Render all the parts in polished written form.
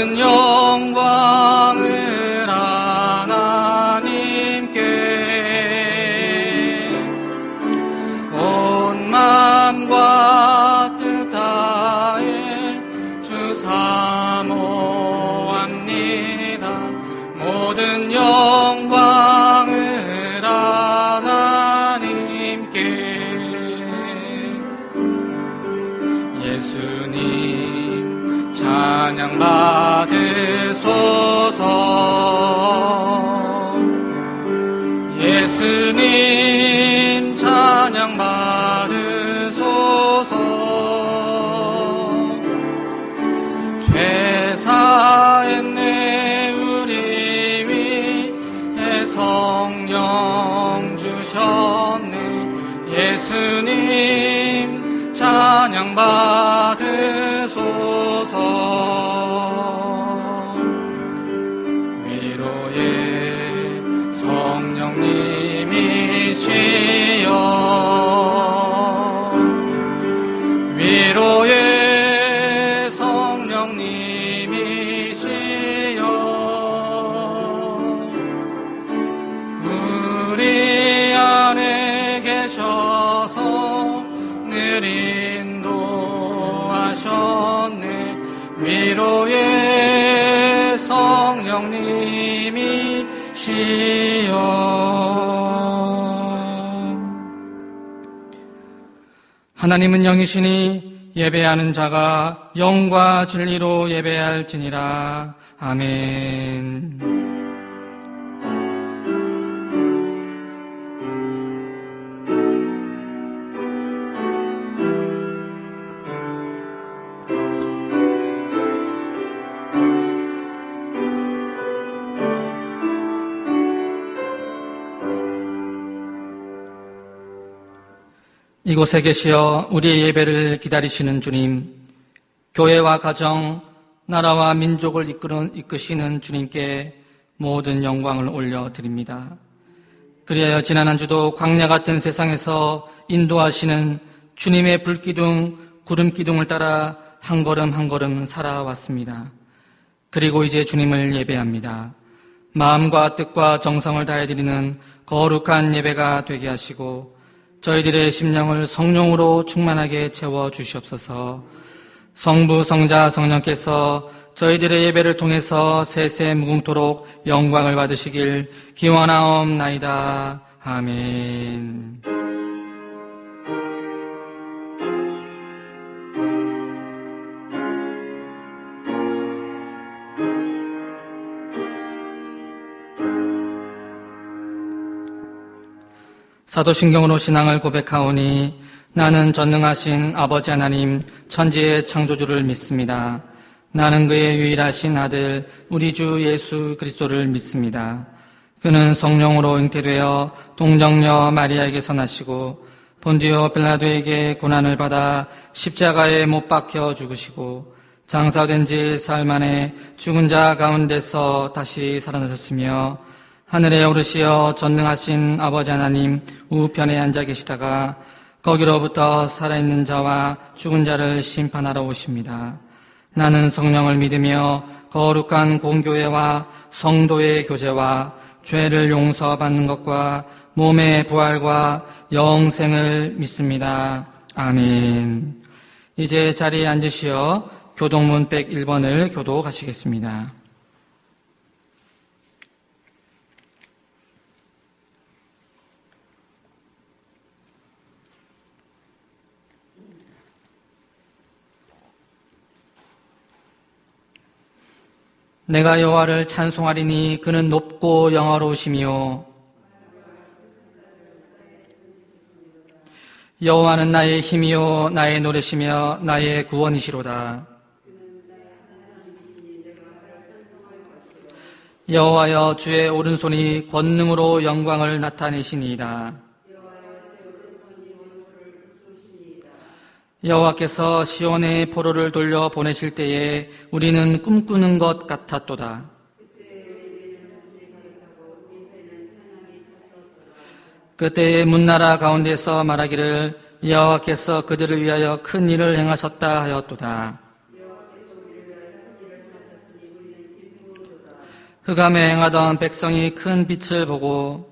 모든 영광을 하나님께 온 마음과 뜻 다해 주 사모합니다. 모든 영광을 하나님께. 예수님 찬양 받으소서. 예수님 찬양 받으소서. 죄 사했네 우리 위해 성령 주셨네. 예수님 찬양 받으소서. 위로의 성령님이시여, 위로의 성령님이시여, 우리 안에 계셔서 늘 인도하셨네. 위로의 성령님이시여. 하나님은 영이시니 예배하는 자가 영과 진리로 예배할지니라. 아멘. 이곳에 계시어 우리의 예배를 기다리시는 주님, 교회와 가정, 나라와 민족을 이끄시는 주님께 모든 영광을 올려드립니다. 그리하여 지난 한 주도 광야 같은 세상에서 인도하시는 주님의 불기둥, 구름기둥을 따라 한 걸음 한 걸음 살아왔습니다. 그리고 이제 주님을 예배합니다. 마음과 뜻과 정성을 다해 드리는 거룩한 예배가 되게 하시고 저희들의 심령을 성령으로 충만하게 채워주시옵소서. 성부, 성자, 성령께서 저희들의 예배를 통해서 세세 무궁토록 영광을 받으시길 기원하옵나이다. 아멘. 사도신경으로 신앙을 고백하오니 나는 전능하신 아버지 하나님 천지의 창조주를 믿습니다. 나는 그의 유일하신 아들 우리 주 예수 그리스도를 믿습니다. 그는 성령으로 잉태되어 동정녀 마리아에게서 나시고 본디오 빌라도에게 고난을 받아 십자가에 못 박혀 죽으시고 장사된 지 사흘 만에 죽은 자 가운데서 다시 살아나셨으며 하늘에 오르시어 전능하신 아버지 하나님 우편에 앉아 계시다가 거기로부터 살아있는 자와 죽은 자를 심판하러 오십니다. 나는 성령을 믿으며 거룩한 공교회와 성도의 교제와 죄를 용서받는 것과 몸의 부활과 영생을 믿습니다. 아멘. 이제 자리에 앉으시어 교동문 101번을 교도가시겠습니다. 내가 여호와를 찬송하리니 그는 높고 영화로우시며 여호와는 나의 힘이요 나의 노래시며 나의 구원이시로다. 여호와여 주의 오른손이 권능으로 영광을 나타내시니이다. 여호와께서 시온의 포로를 돌려 보내실 때에 우리는 꿈꾸는 것 같았도다. 그때의 문나라 가운데서 말하기를 여호와께서 그들을 위하여 큰 일을 행하셨다 하였도다. 흑암에 행하던 백성이 큰 빛을 보고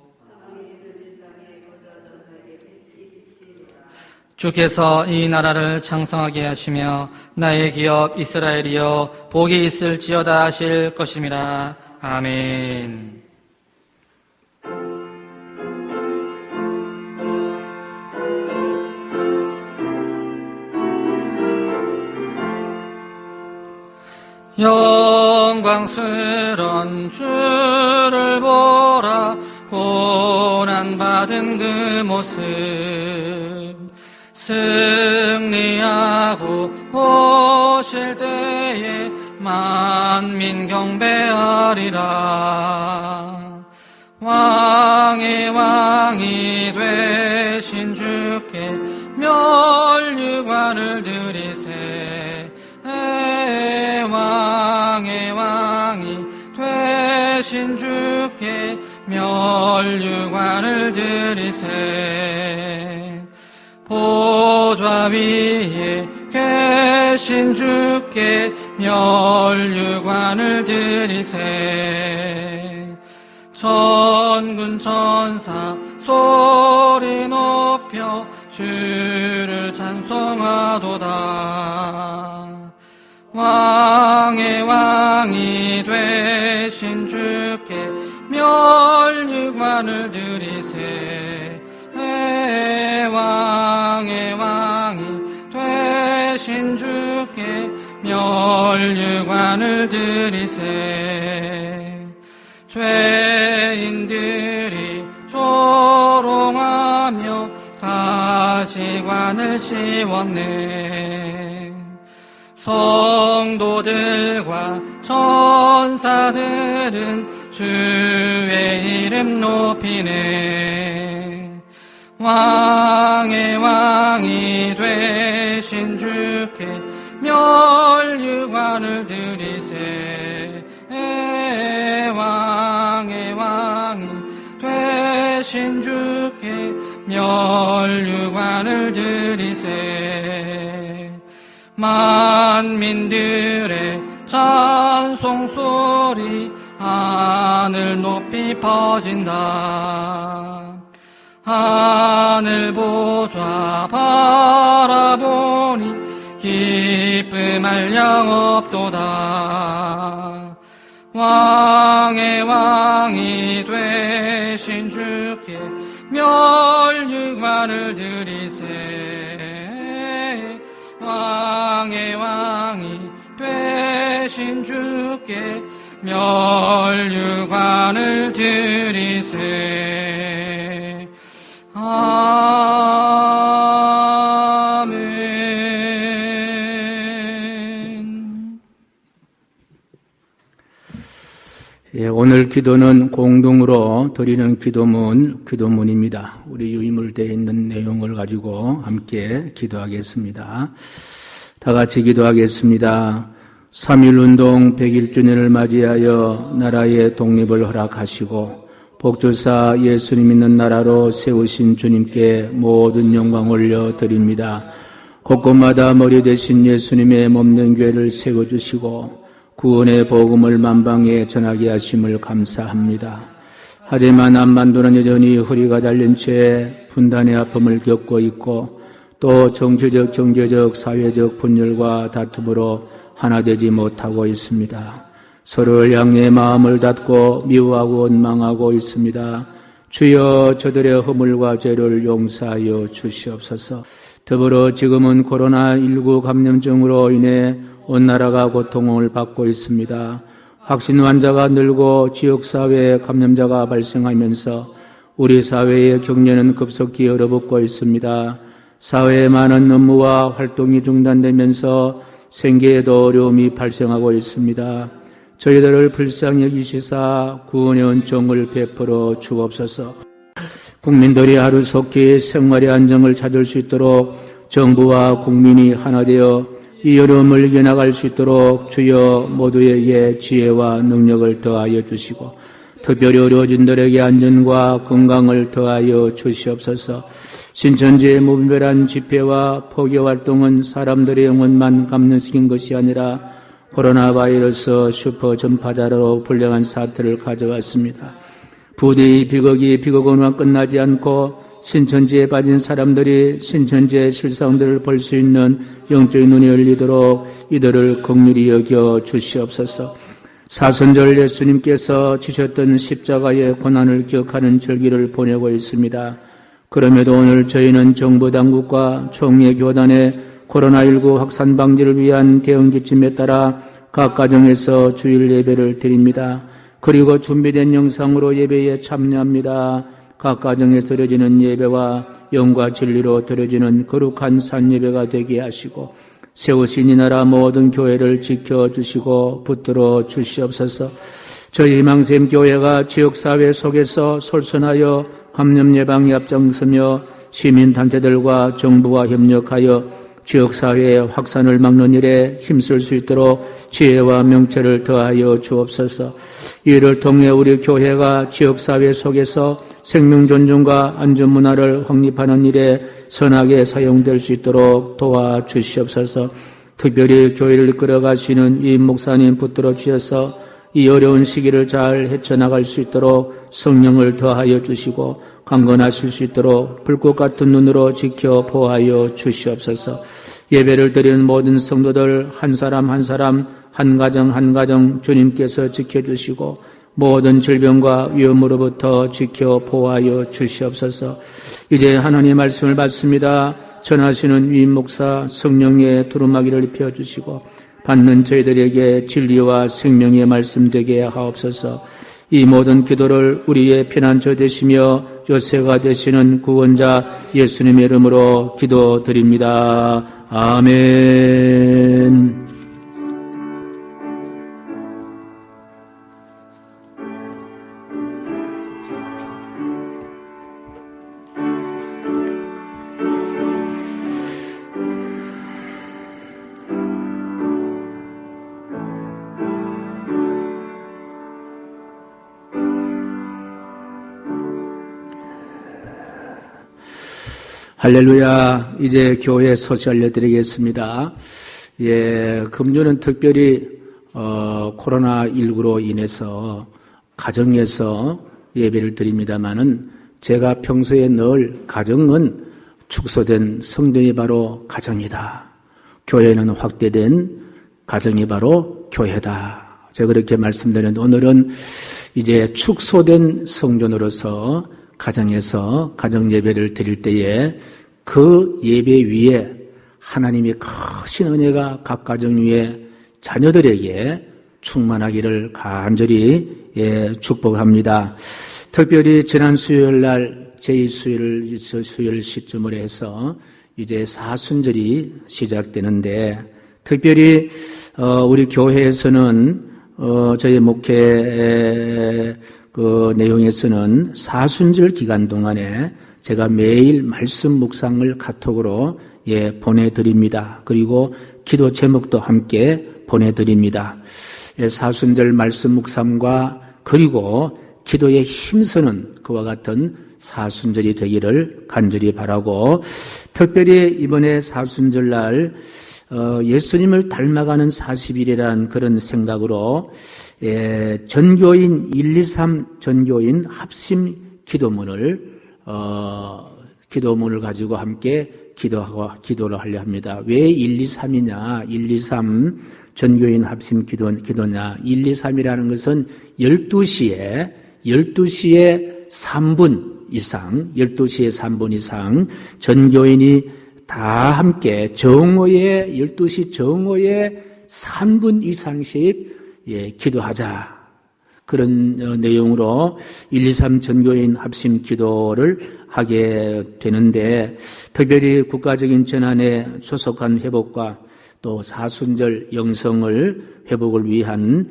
주께서 이 나라를 창성하게 하시며 나의 기업 이스라엘이여 복이 있을지어다 하실 것임이라. 아멘. 영광스런 주를 보라. 고난받은 그 모습 승리하고 오실 때에 만민 경배하리라. 왕의 왕이 되신 주께 멸류관을 드리세. 왕의 왕이 되신 주께 멸류관을 드리세. 보좌 위에 계신 주께 멸류관을 드리세. 천군 천사 소리 높여 주를 찬송하도다. 왕의 왕이 되신 주께 멸류관을 드리세. 왕의 왕이 되신 주께 멸류관을 드리세. 죄인들이 조롱하며 가시관을 씌웠네. 성도들과 천사들은 주의 이름 높이네. 왕의 왕이 되신 주께 멸류관을 드리세. 왕의 왕이 되신 주께 멸류관을 드리세. 만민들의 찬송 소리 하늘 높이 퍼진다. 하늘 보좌 바라보니 기쁨할 양 없도다. 왕의 왕이 되신 주께 멸류관을 드리세. 왕의 왕이 되신 주께 멸류관을 드리세. 아멘. 예, 오늘 기도는 공동으로 드리는 기도문입니다. 우리 유의물되어 있는 내용을 가지고 함께 기도하겠습니다. 다 같이 기도하겠습니다. 3.1운동 100일주년을 맞이하여 나라의 독립을 허락하시고 복주사 예수님 있는 나라로 세우신 주님께 모든 영광 올려드립니다. 곳곳마다 머리 되신 예수님의 몸된 교회를 세워주시고 구원의 복음을 만방에 전하게 하심을 감사합니다. 하지만 한반도는 여전히 허리가 달린 채 분단의 아픔을 겪고 있고 또 정치적, 경제적, 사회적 분열과 다툼으로 하나 되지 못하고 있습니다. 서로를 향해 마음을 닫고 미워하고 원망하고 있습니다. 주여 저들의 허물과 죄를 용서하여 주시옵소서. 더불어 지금은 코로나19 감염증으로 인해 온 나라가 고통을 받고 있습니다. 확진 환자가 늘고 지역사회에 감염자가 발생하면서 우리 사회의 경제는 급속히 얼어붙고 있습니다. 사회의 많은 업무와 활동이 중단되면서 생계에도 어려움이 발생하고 있습니다. 저희들을 불쌍히 여기시사 구원의 은총을 베풀어 주옵소서. 국민들이 하루속히 생활의 안정을 찾을 수 있도록 정부와 국민이 하나 되어 이 어려움을 이겨나갈 수 있도록 주여 모두에게 지혜와 능력을 더하여 주시고 특별히 어려워진들에게 안전과 건강을 더하여 주시옵소서. 신천지의 무분별한 집회와 포교 활동은 사람들의 영혼만 감동시킨 것이 아니라 코로나 바이러스 슈퍼 전파자로 불량한 사태를 가져왔습니다. 부디 비극이 비극으로만 끝나지 않고 신천지에 빠진 사람들이 신천지의 실상들을 볼 수 있는 영적인 눈이 열리도록 이들을 긍휼히 여겨 주시옵소서. 사순절 예수님께서 지셨던 십자가의 고난을 기억하는 절기를 보내고 있습니다. 그럼에도 오늘 저희는 정부 당국과 총회 교단의 코로나19 확산 방지를 위한 대응 지침에 따라 각 가정에서 주일 예배를 드립니다. 그리고 준비된 영상으로 예배에 참여합니다. 각 가정에 드려지는 예배와 영과 진리로 드려지는 거룩한 산예배가 되게 하시고 세우신 이 나라 모든 교회를 지켜주시고 붙들어 주시옵소서. 저희 희망샘 교회가 지역사회 속에서 솔선하여 감염 예방에 앞장서며 시민단체들과 정부와 협력하여 지역사회의 확산을 막는 일에 힘쓸 수 있도록 지혜와 명철을 더하여 주옵소서. 이를 통해 우리 교회가 지역사회 속에서 생명 존중과 안전문화를 확립하는 일에 선하게 사용될 수 있도록 도와주시옵소서. 특별히 교회를 이끌어가시는 이 목사님 붙들어 주셔서 이 어려운 시기를 잘 헤쳐나갈 수 있도록 성령을 더하여 주시고 강건하실 수 있도록 불꽃 같은 눈으로 지켜 보호하여 주시옵소서. 예배를 드리는 모든 성도들 한 사람 한 사람 한 가정 한 가정 주님께서 지켜주시고 모든 질병과 위험으로부터 지켜 보호하여 주시옵소서. 이제 하나님의 말씀을 받습니다. 전하시는 위임 목사 성령의 두루마기를 입혀주시고 받는 저희들에게 진리와 생명의 말씀 되게 하옵소서. 이 모든 기도를 우리의 피난처 되시며 요새가 되시는 구원자 예수님의 이름으로 기도드립니다. 아멘. 할렐루야. 이제 교회 소식 알려드리겠습니다. 금주는 특별히 코로나19로 인해서 가정에서 예배를 드립니다마는 제가 평소에 늘 가정은 축소된 성전이 바로 가정이다. 교회는 확대된 가정이 바로 교회다. 제가 그렇게 말씀드렸는데 오늘은 이제 축소된 성전으로서 가정에서 가정 예배를 드릴 때에 그 예배 위에 하나님의 크신 은혜가 각 가정 위에 자녀들에게 충만하기를 간절히 축복합니다. 특별히 지난 수요일 날 제2수요일 시점으로 해서 이제 사순절이 시작되는데 특별히 우리 교회에서는 저희 목회 그 내용에서는 사순절 기간 동안에 제가 매일 말씀 묵상을 카톡으로 보내드립니다. 그리고 기도 제목도 함께 보내드립니다. 사순절 말씀 묵상과 그리고 기도에 힘쓰는 그와 같은 사순절이 되기를 간절히 바라고 특별히 이번에 사순절 날 예수님을 닮아가는 40일이라는 그런 생각으로 전교인 123 전교인 합심 기도문을 가지고 함께 기도를 하려 합니다. 왜 123이냐? 123 전교인 합심 기도냐? 123이라는 것은 12시에 3분 이상, 12시에 3분 이상 전교인이 다 함께 12시 정오에 3분 이상씩 기도하자. 그런 내용으로 123 전교인 합심 기도를 하게 되는데 특별히 국가적인 재난에 조속한 회복과 또 사순절 영성을 회복을 위한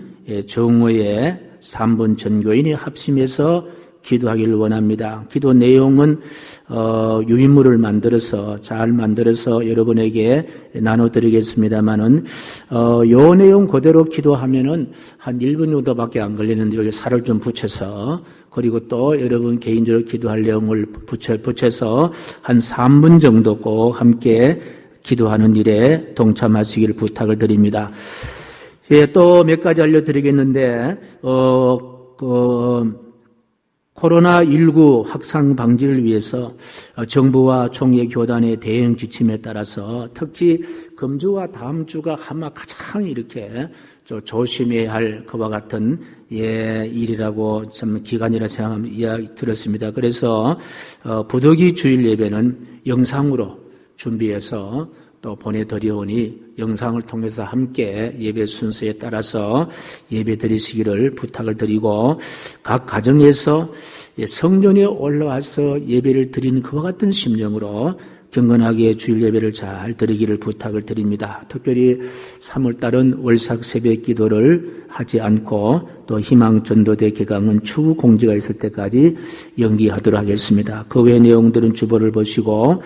정오에 3분 전교인이 합심해서 기도하기를 원합니다. 기도 내용은 유인물을 잘 만들어서 여러분에게 나눠드리겠습니다만은 요 내용 그대로 기도하면은 한 1분 정도밖에 안 걸리는데 여기 살을 좀 붙여서 그리고 또 여러분 개인적으로 기도할 내용을 붙여서 한 3분 정도 꼭 함께 기도하는 일에 동참하시기를 부탁을 드립니다. 예, 또 몇 가지 알려드리겠는데, 코로나19 확산 방지를 위해서 정부와 총회 교단의 대응 지침에 따라서 특히 금주와 다음 주가 아마 가장 이렇게 조심해야 할 그와 같은 일이라고 참 기간이라 생각하면 이야기 들었습니다. 그래서 부득이 주일 예배는 영상으로 준비해서 또 보내드리오니 영상을 통해서 함께 예배 순서에 따라서 예배 드리시기를 부탁을 드리고 각 가정에서 성전에 올라와서 예배를 드리는 그와 같은 심령으로 경건하게 주일 예배를 잘 드리기를 부탁을 드립니다. 특별히 3월달은 월삭 새벽 기도를 하지 않고 또 희망전도대 개강은 추후 공지가 있을 때까지 연기하도록 하겠습니다. 그 외 내용들은 주보를 보시고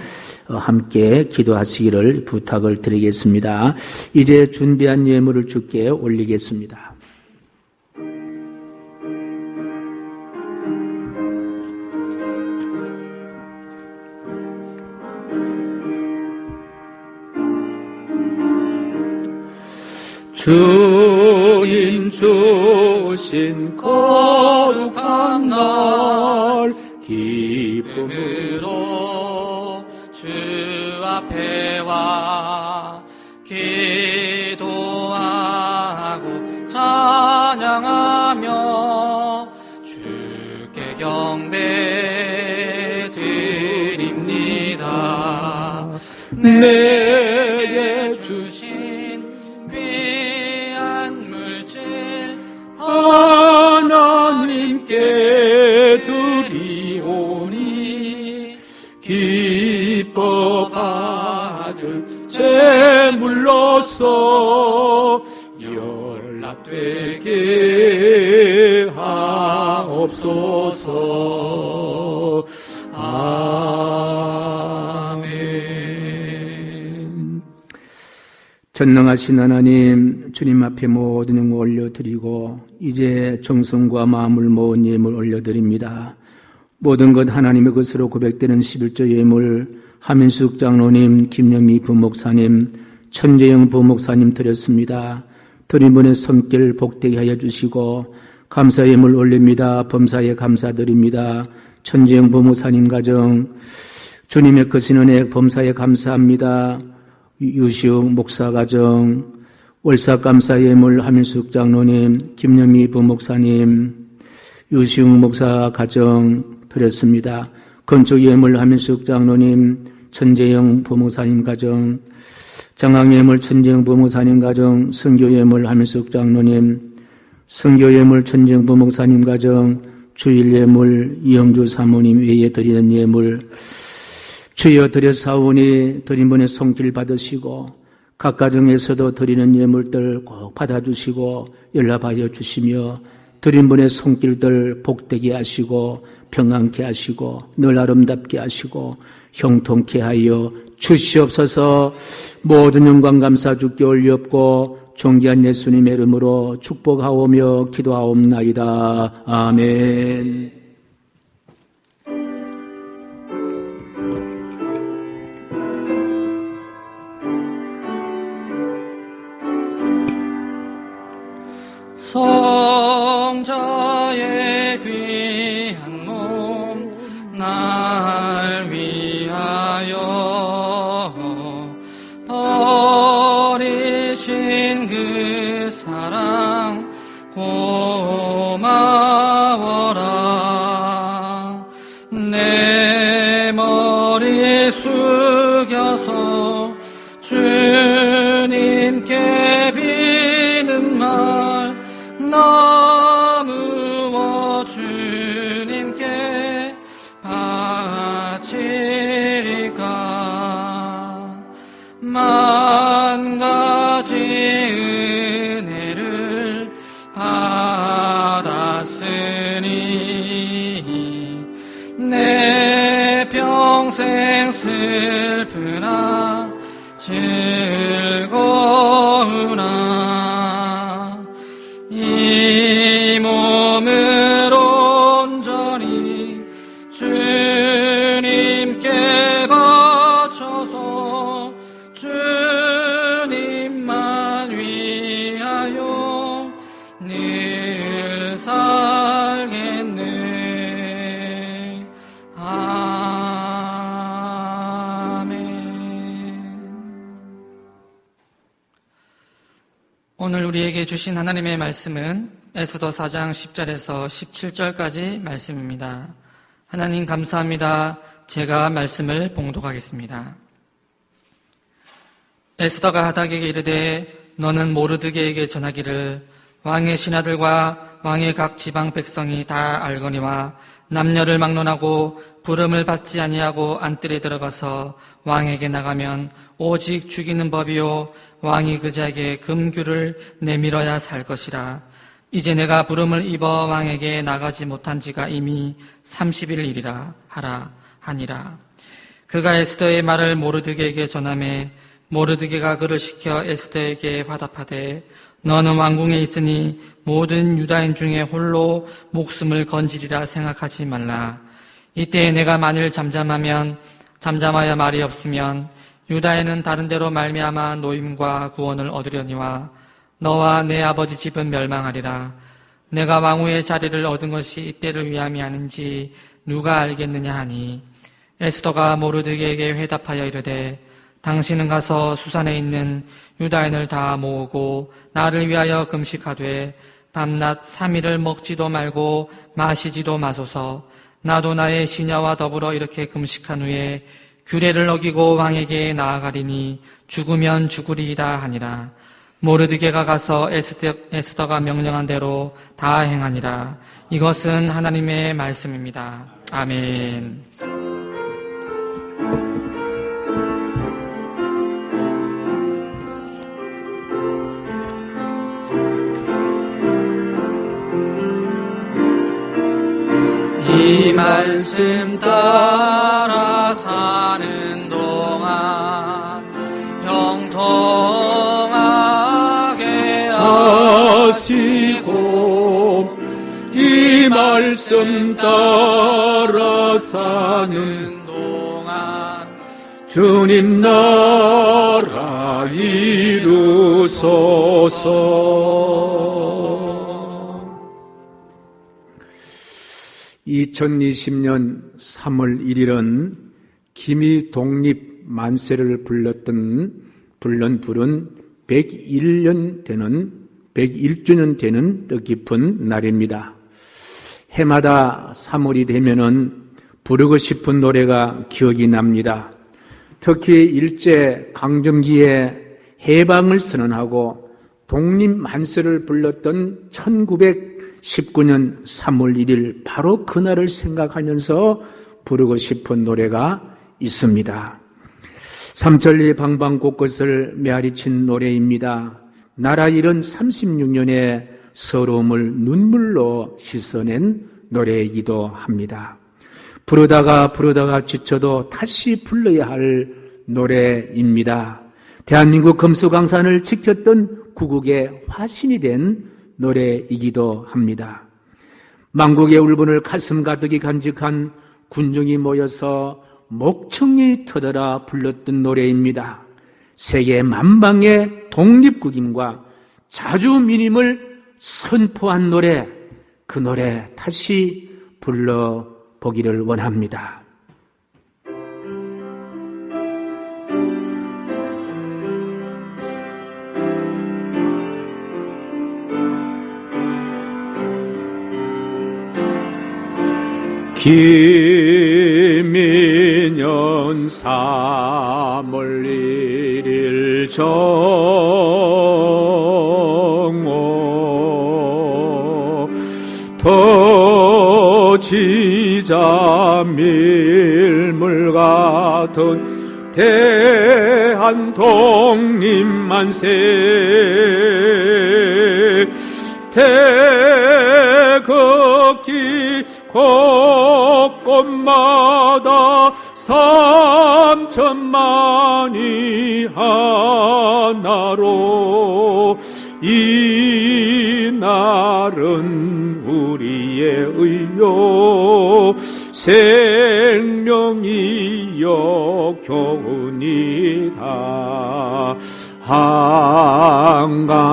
함께 기도하시기를 부탁을 드리겠습니다. 이제 준비한 예물을 주께 올리겠습니다. 주님 주신 거룩한 날 기쁨으로 주 앞에 와 기도하고 찬양하며 주께 경배 드립니다. 내게 주신 귀한 물질 하나님께 드리오니 기뻐 받을 제물로서 연락되게 하옵소서. 아멘. 전능하신 하나님, 주님 앞에 모든 영광 올려드리고 이제 정성과 마음을 모은 예물 올려드립니다. 모든 것 하나님의 것으로 고백되는 11조 예물 하민숙 장로님, 김영미 부목사님, 천재영 부목사님 드렸습니다. 드린 분의 손길 복되게 하여 주시고 감사 예물 올립니다. 범사에 감사드립니다. 천재영 부목사님 가정 주님의 크신 은혜 범사에 감사합니다. 유시욱 목사 가정 월삭 감사 예물 하민숙 장로님, 김영미 부목사님, 유시욱 목사 가정 드렸습니다. 건축 예물 하민숙 장로님, 천재영 부목사님 가정, 장학 예물 천재영 부목사님 가정, 선교 예물 하민숙 장로님, 선교 예물 천재영 부목사님 가정, 주일 예물 이영주 사모님 외에 드리는 예물 주여 드렸사오니 드린 분의 손길 받으시고 각 가정에서도 드리는 예물들 꼭 받아주시고 연락하여 주시며 드린 분의 손길들 복되게 하시고 평안케 하시고 늘 아름답게 하시고 형통케 하여 주시옵소서. 모든 영광 감사 주께 올리옵고 존귀한 예수님의 이름으로 축복하오며 기도하옵나이다. 아멘. 성자의 귀한 몸 날 위하여 버리신 그 사랑 고마워라. 내 머리 숙여서 주님께 비는 말 나무어 주님께 바치리까. 만 가지 은혜를 받았으니 내 평생 슬프나 즐거우나 이 몸을 온전히 주님께 바쳐서 주님만 위하여 늘 살겠네. 오늘 우리에게 주신 하나님의 말씀은 에스더 4장 10절에서 17절까지 말씀입니다. 하나님 감사합니다. 제가 말씀을 봉독하겠습니다. 에스더가 하닥에게 이르되 너는 모르드게에게 전하기를 왕의 신하들과 왕의 각 지방 백성이 다 알거니와 남녀를 막론하고 부름을 받지 아니하고 안뜰에 들어가서 왕에게 나가면 오직 죽이는 법이요 왕이 그자에게 금규를 내밀어야 살 것이라. 이제 내가 부름을 입어 왕에게 나가지 못한 지가 이미 30일이라 하라 하니라. 그가 에스더의 말을 모르드게에게 전하매 모르드게가 그를 시켜 에스더에게 화답하되 너는 왕궁에 있으니 모든 유다인 중에 홀로 목숨을 건지리라 생각하지 말라. 이때 내가 만일 잠잠하여 말이 없으면 유다에는 다른 데로 말미암아 노임과 구원을 얻으려니와 너와 내 아버지 집은 멸망하리라. 내가 왕후의 자리를 얻은 것이 이때를 위함이 아닌지 누가 알겠느냐 하니 에스더가 모르드게에게 회답하여 이르되 당신은 가서 수산에 있는 유다인을 다 모으고 나를 위하여 금식하되 밤낮 3일을 먹지도 말고 마시지도 마소서. 나도 나의 시녀와 더불어 이렇게 금식한 후에 규례를 어기고 왕에게 나아가리니 죽으면 죽으리이다 하니라. 모르드게가 가서 에스더가 명령한 대로 다 행하니라. 이것은 하나님의 말씀입니다. 아멘. 이 말씀 따라 사는 동안 형통하게 하시고 이 말씀 따라 사는 동안 주님 나라 이루소서. 2020년 3월 1일은 기미 독립 만세를 부른 101주년 되는 뜻깊은 날입니다. 해마다 3월이 되면은 부르고 싶은 노래가 기억이 납니다. 특히 일제 강점기에 해방을 선언하고 독립 만세를 불렀던 1919년 3월 1일 바로 그날을 생각하면서 부르고 싶은 노래가 있습니다. 삼천리 방방 곳곳을 메아리친 노래입니다. 나라 잃은 36년의 서러움을 눈물로 씻어낸 노래이기도 합니다. 부르다가 지쳐도 다시 불러야 할 노래입니다. 대한민국 금수강산을 지켰던 구국의 화신이 된 노래이기도 합니다. 망국의 울분을 가슴 가득히 간직한 군중이 모여서 목청이 터져라 불렀던 노래입니다. 세계 만방의 독립국임과 자주민임을 선포한 노래, 그 노래 다시 불러보기를 원합니다. 김인년 3월 1일 정오 터지자 밀물 같은 대한 독립 만세 태극기 곳곳마다 3천만이 하나로 이 날은 우리의 의요 생명이요 교훈이다. 한강물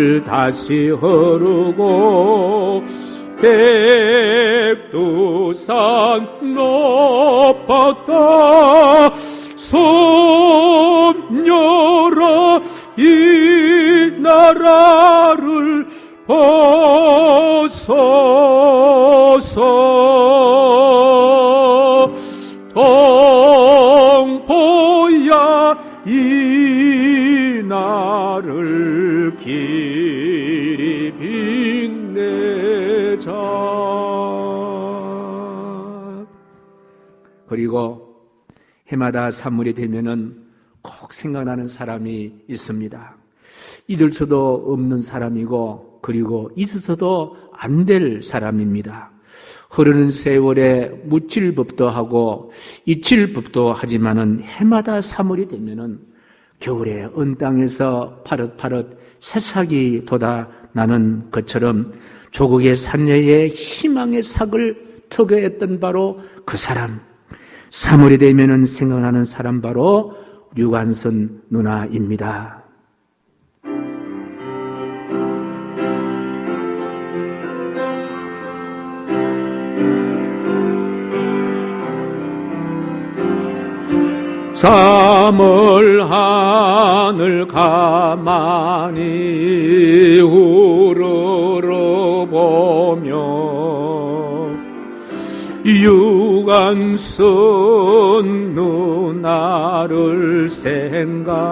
물 다시 흐르고 백두산 높았다 손녀라 이 나라를 보소서 동포야 이 나를 길이 빛내자. 그리고 해마다 산물이 되면은 꼭 생각나는 사람이 있습니다. 잊을 수도 없는 사람이고 그리고 있어서도 안 될 사람입니다. 흐르는 세월에 묻힐 법도 하고 잊힐 법도 하지만은 해마다 3월이 되면은 겨울에 언 땅에서 파릇파릇 새싹이 돋아나는 것처럼 조국의 산녀의 희망의 삭을 터계했던 바로 그 사람, 3월이 되면은 생각나는 사람 바로 류관선 누나입니다. 삼월 하늘 가만히 우러러보며 유관선 누나를 생각합니다.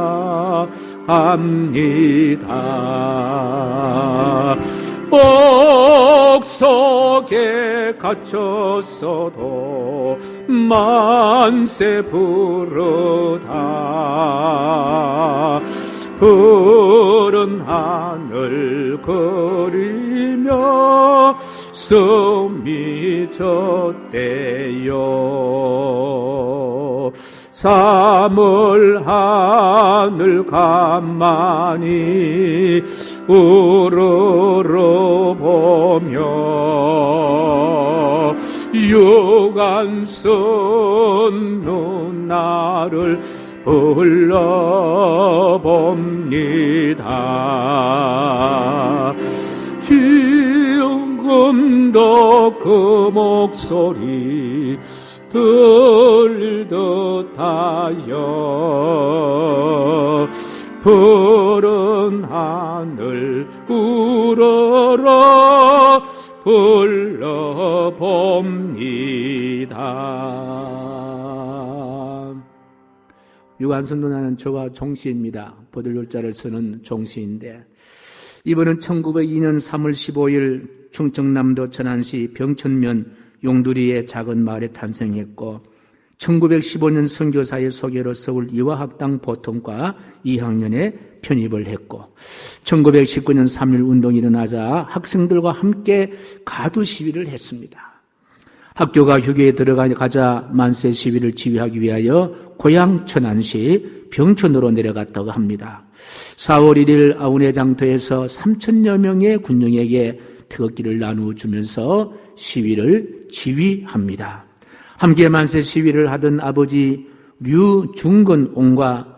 옥석에 갇혔어도 만세 부르다 푸른 하늘 그리며 숨이 젖대요. 3월 하늘 가만히 우러러보며 유관선 누나를 불러봅니다. 지금도 그 목소리 들릴 듯하여 푸른 하늘 우러러 불러봅니다. 유관선 누나는 저와 종시입니다. 보들요자를 쓰는 종시인데 이번은 1902년 3월 15일 충청남도 천안시 병천면 용두리의 작은 마을에 탄생했고 1915년 선교사의 소개로 서울 이화학당 보통과 2학년에 편입을 했고 1919년 3.1 운동이 일어나자 학생들과 함께 가두 시위를 했습니다. 학교가 휴교에 들어가자 만세 시위를 지휘하기 위하여 고향 천안시 병천으로 내려갔다고 합니다. 4월 1일 아우네 장터에서 3,000여 명의 군용에게 태극기를 나누어주면서 시위를 지휘합니다. 함께 만세 시위를 하던 아버지 류중건 옹과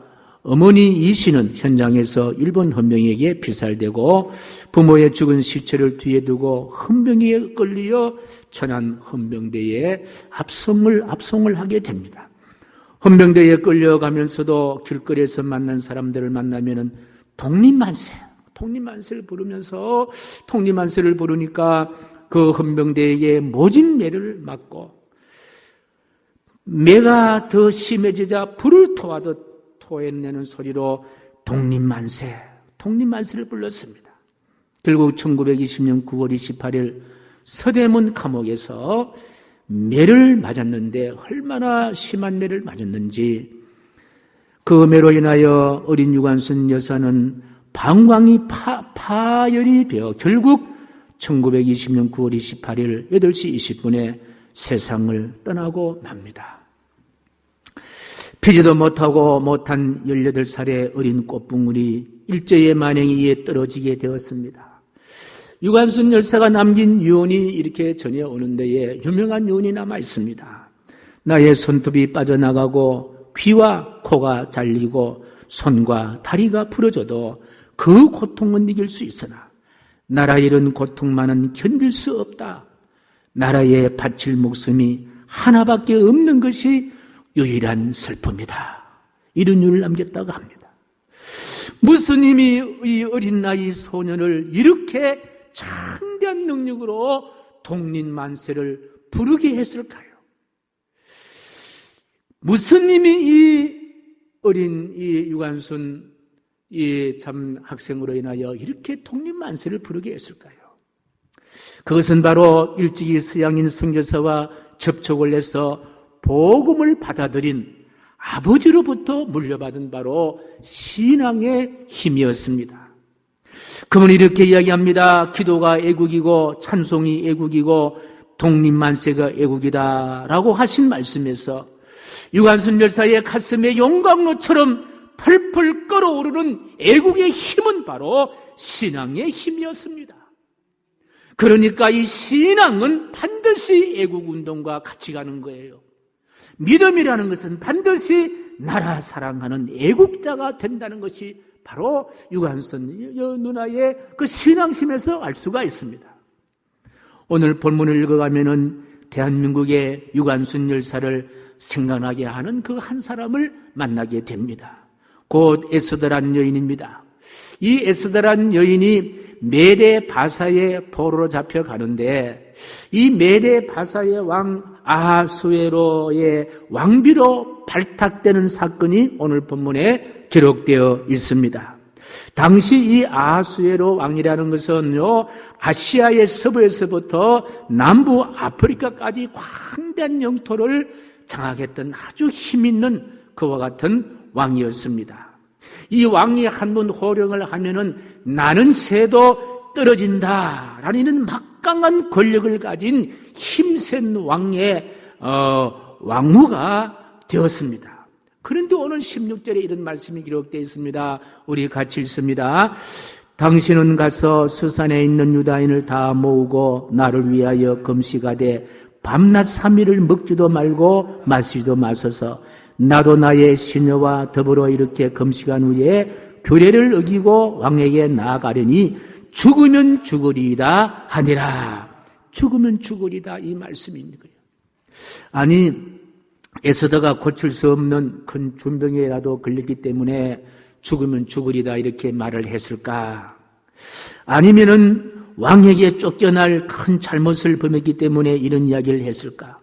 어머니 이씨는 현장에서 일본 헌병에게 피살되고 부모의 죽은 시체를 뒤에 두고 헌병에 끌려 천안 헌병대에 압송을 하게 됩니다. 헌병대에 끌려가면서도 길거리에서 만난 사람들을 만나면은 독립만세를 부르면서 독립만세를 부르니까 그 헌병대에게 모진 매를 맞고 매가 더 심해지자 불을 토하듯 토해내는 소리로 독립만세를 불렀습니다. 결국 1920년 9월 28일 서대문 감옥에서 매를 맞았는데 얼마나 심한 매를 맞았는지 그 매로 인하여 어린 유관선 여사는 방광이 파열이 되어 결국 1920년 9월 28일 8시 20분에 세상을 떠나고 맙니다. 피지도 못한 18살의 어린 꽃붕울이 일제의 만행에 의해 떨어지게 되었습니다. 유관순 열사가 남긴 유언이 이렇게 전해오는 데에 유명한 유언이 남아 있습니다. 나의 손톱이 빠져나가고 귀와 코가 잘리고 손과 다리가 부러져도 그 고통은 이길 수 있으나 나라의 이런 고통만은 견딜 수 없다. 나라에 바칠 목숨이 하나밖에 없는 것이 유일한 슬픔이다. 이런 이유를 남겼다고 합니다. 무슨 힘이 이 어린 나이 소년을 이렇게 창대한 능력으로 독립만세를 부르게 했을까요? 무슨 힘이 이 어린 이 유관순 이 참 학생으로 인하여 이렇게 독립만세를 부르게 했을까요? 그것은 바로 일찍이 서양인 선교사와 접촉을 해서 복음을 받아들인 아버지로부터 물려받은 바로 신앙의 힘이었습니다. 그분은 이렇게 이야기합니다. 기도가 애국이고 찬송이 애국이고 독립만세가 애국이다 라고 하신 말씀에서 유관순 열사의 가슴에 용광로처럼 펄펄 끓어오르는 애국의 힘은 바로 신앙의 힘이었습니다. 그러니까 이 신앙은 반드시 애국운동과 같이 가는 거예요. 믿음이라는 것은 반드시 나라 사랑하는 애국자가 된다는 것이 바로 유관순 누나의 그 신앙심에서 알 수가 있습니다. 오늘 본문을 읽어가면은 대한민국의 유관순 열사를 생각나게 하는 그 한 사람을 만나게 됩니다. 곧 에스더란 여인입니다. 이 에스더란 여인이 메대 바사의 포로로 잡혀가는데 이 메대 바사의 왕 아하수에로의 왕비로 발탁되는 사건이 오늘 본문에 기록되어 있습니다. 당시 이 아하수에로 왕이라는 것은요, 아시아의 서부에서부터 남부 아프리카까지 광대한 영토를 장악했던 아주 힘있는 그와 같은 왕이었습니다. 이 왕이 한 번 호령을 하면은 나는 새도 떨어진다라는 막강한 권력을 가진 힘센 왕의 왕후가 되었습니다. 그런데 오늘 16절에 이런 말씀이 기록되어 있습니다. 우리 같이 읽습니다. 당신은 가서 수산에 있는 유다인을 다 모으고 나를 위하여 금식하되 밤낮 3일을 먹지도 말고 마시지도 마소서. 나도 나의 시녀와 더불어 이렇게 금식한 후에 규례를 어기고 왕에게 나아가려니 죽으면 죽으리이다 하니라. 죽으면 죽으리다 이 말씀이 있는 거예요. 아니 에스더가 고칠 수 없는 큰 준병에라도 걸렸기 때문에 죽으면 죽으리다 이렇게 말을 했을까? 아니면은 왕에게 쫓겨날 큰 잘못을 범했기 때문에 이런 이야기를 했을까?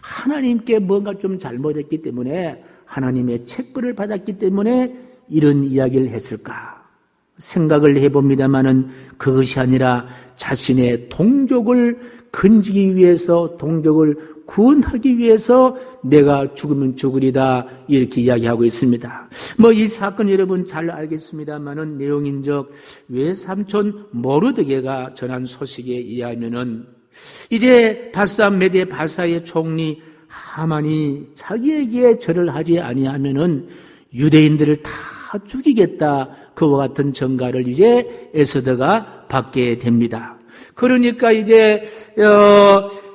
하나님께 뭔가 좀 잘못했기 때문에 하나님의 책벌을 받았기 때문에 이런 이야기를 했을까? 생각을 해봅니다마는 그것이 아니라 자신의 동족을 건지기 위해서, 동족을 구원하기 위해서 내가 죽으면 죽으리다 이렇게 이야기하고 있습니다. 이 사건 여러분 잘 알겠습니다마는 내용인적 외삼촌 모르드게가 전한 소식에 의하면은 이제 메대 바사의 총리 하만이 자기에게 절을 하지 아니하면은 유대인들을 다 죽이겠다 그와 같은 전가를 이제 에스더가 받게 됩니다. 그러니까 이제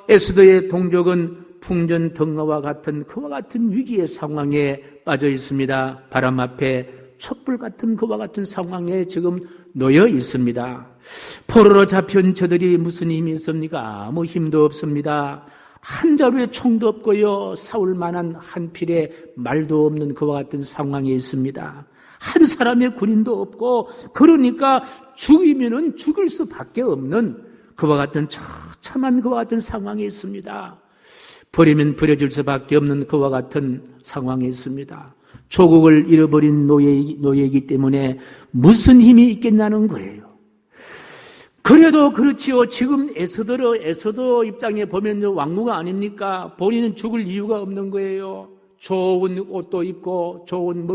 에스더의 동족은 풍전등화와 같은 그와 같은 위기의 상황에 빠져 있습니다. 바람 앞에 촛불 같은 그와 같은 상황에 지금 놓여 있습니다. 포로로 잡힌 저들이 무슨 힘이 있습니까? 아무 힘도 없습니다. 한 자루의 총도 없고요. 싸울 만한 한 필의 말도 없는 그와 같은 상황에 있습니다. 한 사람의 군인도 없고 그러니까 죽이면은 죽을 수밖에 없는 그와 같은 처참한 그와 같은 상황에 있습니다. 버리면 버려질 수밖에 없는 그와 같은 상황에 있습니다. 조국을 잃어버린 노예이기 때문에 무슨 힘이 있겠냐는 거예요. 그래도 그렇지요. 지금 에스더 입장에 보면 왕후가 아닙니까? 본인은 죽을 이유가 없는 거예요. 좋은 옷도 입고 좋은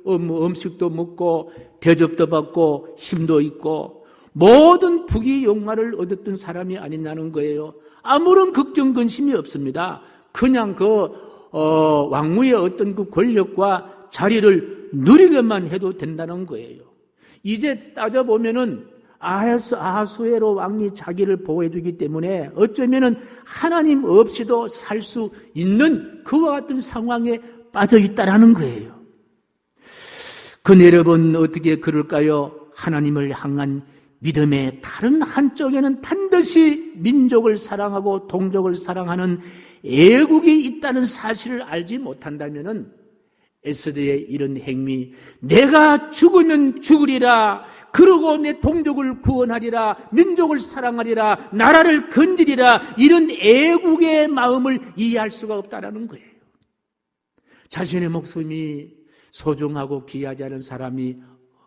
음식도 먹고 대접도 받고 힘도 있고 모든 부귀 영화를 얻었던 사람이 아니냐는 거예요. 아무런 걱정 근심이 없습니다. 그냥 왕후의 어떤 그 권력과 자리를 누리게만 해도 된다는 거예요. 이제 따져보면은 아하수에로 왕이 자기를 보호해주기 때문에 어쩌면은 하나님 없이도 살 수 있는 그와 같은 상황에 빠져 있다라는 거예요. 여러분 어떻게 그럴까요? 하나님을 향한 믿음의 다른 한쪽에는 반드시 민족을 사랑하고 동족을 사랑하는 애국이 있다는 사실을 알지 못한다면은 에스더의 이런 행위, 내가 죽으면 죽으리라, 그러고 내 동족을 구원하리라, 민족을 사랑하리라, 나라를 건드리라, 이런 애국의 마음을 이해할 수가 없다라는 거예요. 자신의 목숨이 소중하고 귀하지 않은 사람이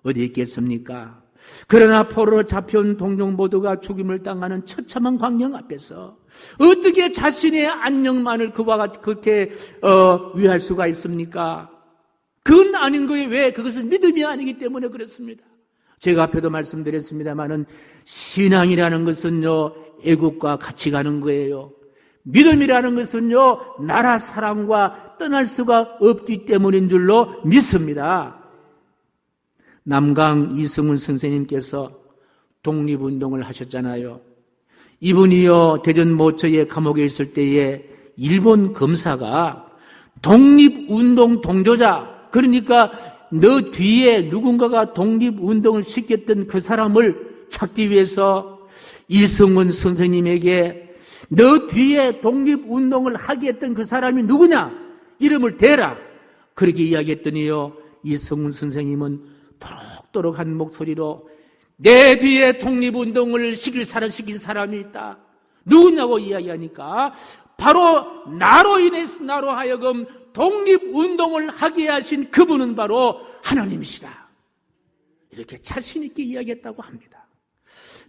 어디 있겠습니까? 그러나 포로로 잡혀온 동족 모두가 죽임을 당하는 처참한 광경 앞에서 어떻게 자신의 안녕만을 그와 같이 그렇게 위할 수가 있습니까? 그건 아닌 거예요. 왜? 그것은 믿음이 아니기 때문에 그렇습니다. 제가 앞에도 말씀드렸습니다마는 신앙이라는 것은요, 애국과 같이 가는 거예요. 믿음이라는 것은요, 나라 사랑과 떠날 수가 없기 때문인 줄로 믿습니다. 남강 이승훈 선생님께서 독립운동을 하셨잖아요. 이분이요, 대전 모처에 감옥에 있을 때에 일본 검사가 독립운동 동조자, 그러니까 너 뒤에 누군가가 독립운동을 시켰던 그 사람을 찾기 위해서 이승훈 선생님에게 너 뒤에 독립운동을 하게 했던 그 사람이 누구냐? 이름을 대라. 그렇게 이야기했더니요, 이승훈 선생님은 또록또록한 목소리로 내 뒤에 독립운동을 시킨 사람이 있다. 누구냐고 이야기하니까 바로 나로 인해서 나로 하여금 독립운동을 하게 하신 그분은 바로 하나님이시다. 이렇게 자신 있게 이야기했다고 합니다.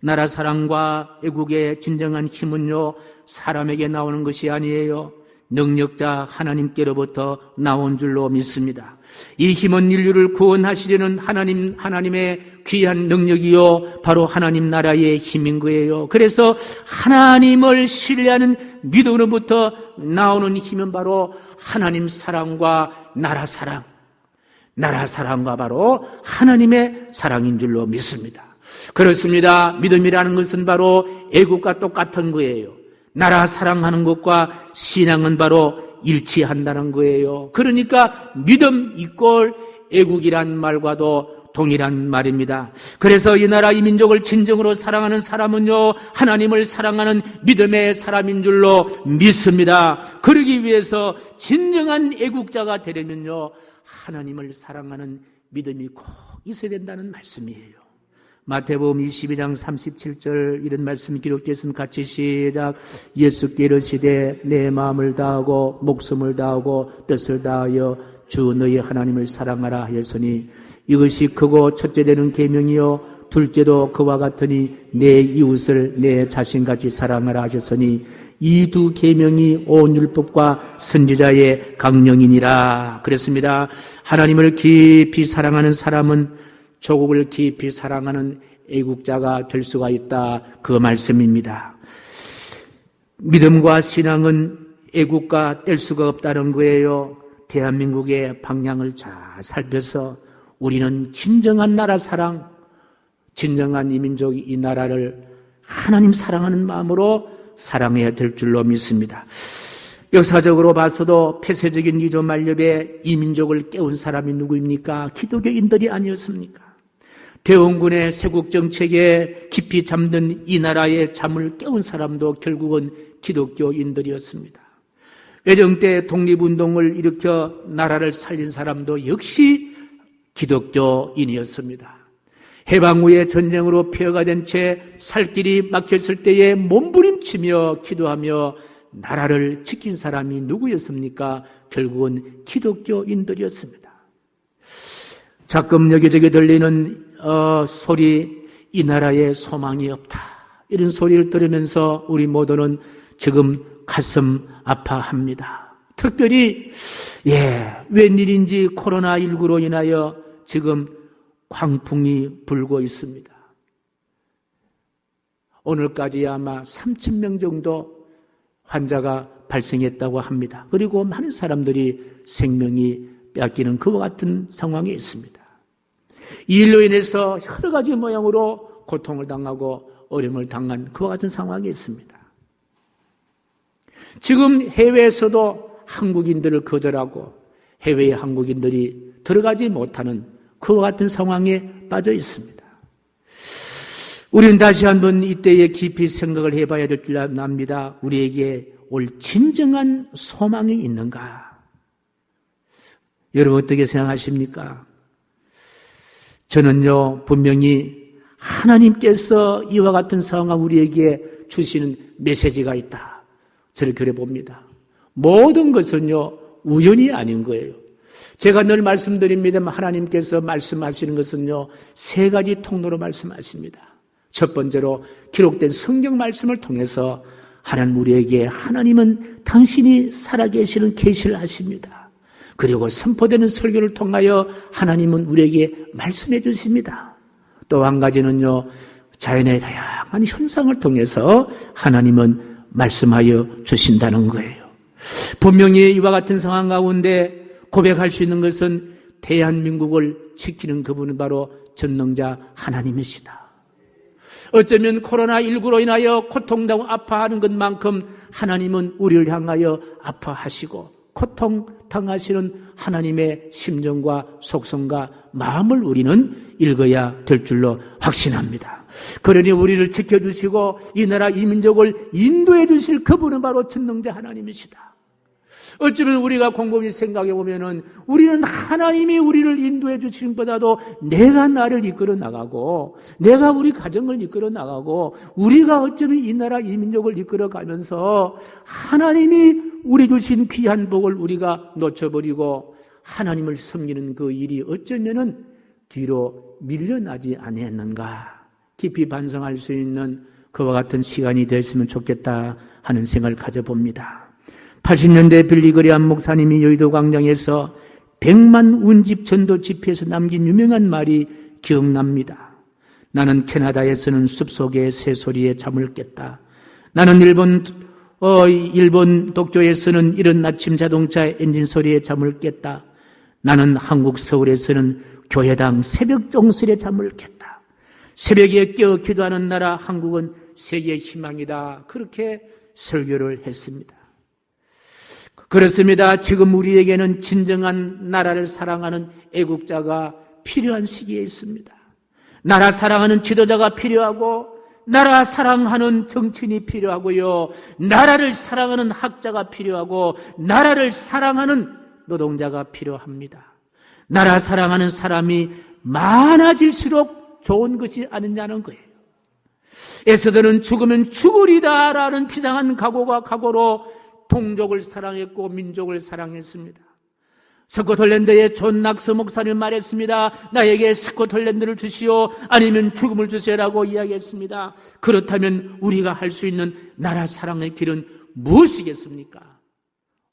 나라 사랑과 애국의 진정한 힘은요, 사람에게 나오는 것이 아니에요. 능력자 하나님께로부터 나온 줄로 믿습니다. 이 힘은 인류를 구원하시려는 하나님의 귀한 능력이요, 바로 하나님 나라의 힘인 거예요. 그래서 하나님을 신뢰하는 믿음으로부터 나오는 힘은 바로 하나님 사랑과 나라 사랑과 바로 하나님의 사랑인 줄로 믿습니다. 그렇습니다. 믿음이라는 것은 바로 애국과 똑같은 거예요. 나라 사랑하는 것과 신앙은 바로 일치한다는 거예요. 그러니까 믿음 이꼴 애국이란 말과도 동일한 말입니다. 그래서 이 나라 이 민족을 진정으로 사랑하는 사람은요, 하나님을 사랑하는 믿음의 사람인 줄로 믿습니다. 그러기 위해서 진정한 애국자가 되려면요, 하나님을 사랑하는 믿음이 꼭 있어야 된다는 말씀이에요. 마태복음 22장 37절 이런 말씀이 기록되어 있으면 같이 시작. 예수께 이르시되 내 마음을 다하고 목숨을 다하고 뜻을 다하여 주 너희 하나님을 사랑하라 하였으니 이것이 크고 첫째 되는 계명이요 둘째도 그와 같으니 내 이웃을 내 자신같이 사랑하라 하셨으니 이 두 계명이 온 율법과 선지자의 강령이니라. 그랬습니다. 하나님을 깊이 사랑하는 사람은 조국을 깊이 사랑하는 애국자가 될 수가 있다, 그 말씀입니다. 믿음과 신앙은 애국과 뗄 수가 없다는 거예요. 대한민국의 방향을 잘 살펴서 우리는 진정한 나라 사랑, 진정한 이 민족, 이 나라를 하나님 사랑하는 마음으로 사랑해야 될 줄로 믿습니다. 역사적으로 봐서도 폐쇄적인 이조 만렵에 이 민족을 깨운 사람이 누구입니까? 기독교인들이 아니었습니까? 대원군의 세국 정책에 깊이 잠든 이 나라의 잠을 깨운 사람도 결국은 기독교인들이었습니다. 외정 때 독립운동을 일으켜 나라를 살린 사람도 역시 기독교인이었습니다. 해방 후에 전쟁으로 폐허가 된 채 살 길이 막혔을 때에 몸부림치며 기도하며 나라를 지킨 사람이 누구였습니까? 결국은 기독교인들이었습니다. 가끔 여기저기 들리는 소리, 이 나라에 소망이 없다, 이런 소리를 들으면서 우리 모두는 지금 가슴 아파합니다. 특별히 웬일인지 코로나19로 인하여 지금 광풍이 불고 있습니다. 오늘까지 아마 3,000명 정도 환자가 발생했다고 합니다. 그리고 많은 사람들이 생명이 빼앗기는 그와 같은 상황에 있습니다. 이 일로 인해서 여러 가지 모양으로 고통을 당하고 어려움을 당한 그와 같은 상황이 있습니다. 지금 해외에서도 한국인들을 거절하고 해외의 한국인들이 들어가지 못하는 그와 같은 상황에 빠져 있습니다. 우리는 다시 한번 이때에 깊이 생각을 해봐야 될 줄 압니다. 우리에게 올 진정한 소망이 있는가? 여러분 어떻게 생각하십니까? 저는요, 분명히 하나님께서 이와 같은 상황을 우리에게 주시는 메시지가 있다. 저를 그래 봅니다. 모든 것은요, 우연이 아닌 거예요. 제가 늘 말씀드립니다만 하나님께서 말씀하시는 것은요, 세 가지 통로로 말씀하십니다. 첫 번째로 기록된 성경 말씀을 통해서 하나님 우리에게 하나님은 당신이 살아계시는 계시를 하십니다. 그리고 선포되는 설교를 통하여 하나님은 우리에게 말씀해 주십니다. 또 한 가지는요, 자연의 다양한 현상을 통해서 하나님은 말씀하여 주신다는 거예요. 분명히 이와 같은 상황 가운데 고백할 수 있는 것은 대한민국을 지키는 그분은 바로 전능자 하나님이시다. 어쩌면 코로나19로 인하여 고통당하고 아파하는 것만큼 하나님은 우리를 향하여 아파하시고 고통당하시는 하나님의 심정과 속성과 마음을 우리는 읽어야 될 줄로 확신합니다. 그러니 우리를 지켜주시고 이 나라 이 민족을 인도해 주실 그분은 바로 전능자 하나님이시다. 어쩌면 우리가 곰곰이 생각해 보면은 우리는 하나님이 우리를 인도해 주시는 것보다도 내가 나를 이끌어 나가고 내가 우리 가정을 이끌어 나가고 우리가 어쩌면 이 나라 이 민족을 이끌어 가면서 하나님이 우리 주신 귀한 복을 우리가 놓쳐버리고 하나님을 섬기는 그 일이 어쩌면은 뒤로 밀려나지 아니했는가 깊이 반성할 수 있는 그와 같은 시간이 됐으면 좋겠다 하는 생각을 가져봅니다. 80년대 빌리그리안 목사님이 여의도 광장에서 100만 운집 전도 집회에서 남긴 유명한 말이 기억납니다. 나는 캐나다에서는 숲속의 새소리에 잠을 깼다. 나는 일본 도쿄에서는 이른 아침 자동차 엔진 소리에 잠을 깼다. 나는 한국 서울에서는 교회당 새벽 종설에 잠을 깼다. 새벽에 깨어 기도하는 나라 한국은 세계의 희망이다. 그렇게 설교를 했습니다. 그렇습니다. 지금 우리에게는 진정한 나라를 사랑하는 애국자가 필요한 시기에 있습니다. 나라 사랑하는 지도자가 필요하고 나라 사랑하는 정치인이 필요하고요. 나라를 사랑하는 학자가 필요하고 나라를 사랑하는 노동자가 필요합니다. 나라 사랑하는 사람이 많아질수록 좋은 것이 아니냐는 거예요. 에스더는 죽으면 죽으리다라는 비장한 각오로 동족을 사랑했고 민족을 사랑했습니다. 스코틀랜드의 존 낙스 목사님 말했습니다. 나에게 스코틀랜드를 주시오 아니면 죽음을 주세요라고 이야기했습니다. 그렇다면 우리가 할 수 있는 나라 사랑의 길은 무엇이겠습니까?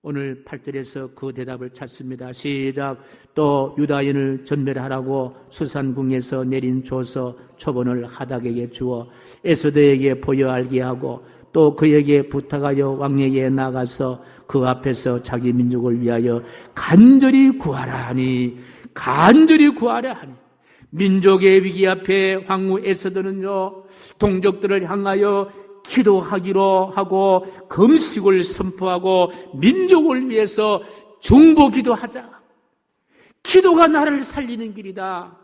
오늘 8절에서 그 대답을 찾습니다. 시작. 또 유다인을 전멸하라고 수산궁에서 내린 조서 초본을 하닥에게 주어 에스더에게 보여 알게 하고 또 그에게 부탁하여 왕에게 나가서 그 앞에서 자기 민족을 위하여 간절히 구하라 하니 민족의 위기 앞에 황후 에스더는요 동족들을 향하여 기도하기로 하고 금식을 선포하고 민족을 위해서 중보기도하자. 기도가 나를 살리는 길이다.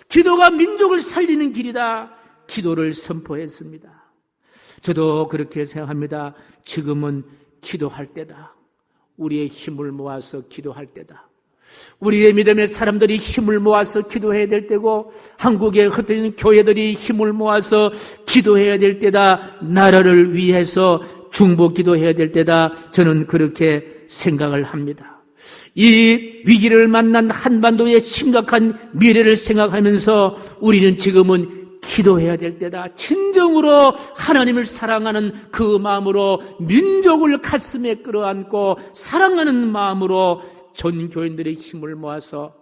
기도가 민족을 살리는 길이다. 기도를 선포했습니다. 저도 그렇게 생각합니다. 지금은 기도할 때다. 우리의 힘을 모아서 기도할 때다. 우리의 믿음의 사람들이 힘을 모아서 기도해야 될 때고 한국에 흩어진 교회들이 힘을 모아서 기도해야 될 때다. 나라를 위해서 중보 기도해야 될 때다. 저는 그렇게 생각을 합니다. 이 위기를 만난 한반도의 심각한 미래를 생각하면서 우리는 지금은 기도해야 될 때다. 진정으로 하나님을 사랑하는 그 마음으로 민족을 가슴에 끌어안고 사랑하는 마음으로 전 교인들의 힘을 모아서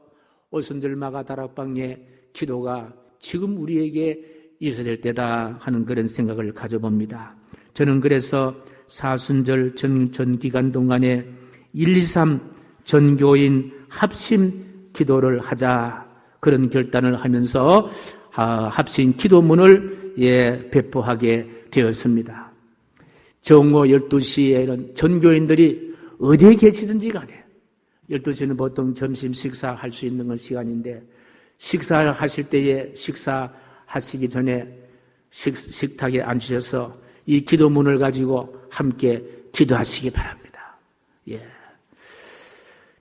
오순절 마가 다락방의 기도가 지금 우리에게 있어야 될 때다 하는 그런 생각을 가져봅니다. 저는 그래서 사순절 전 기간 동안에 1, 2, 3 전교인 합심 기도를 하자 그런 결단을 하면서 합심 기도문을 배포하게 되었습니다. 정오 12시에 이런 전교인들이 어디에 계시든지 간에 12시는 보통 점심 식사할 수 있는 시간인데 식사를 하실 때에 식사하시기 전에 식탁에 앉으셔서 이 기도문을 가지고 함께 기도하시기 바랍니다. 예.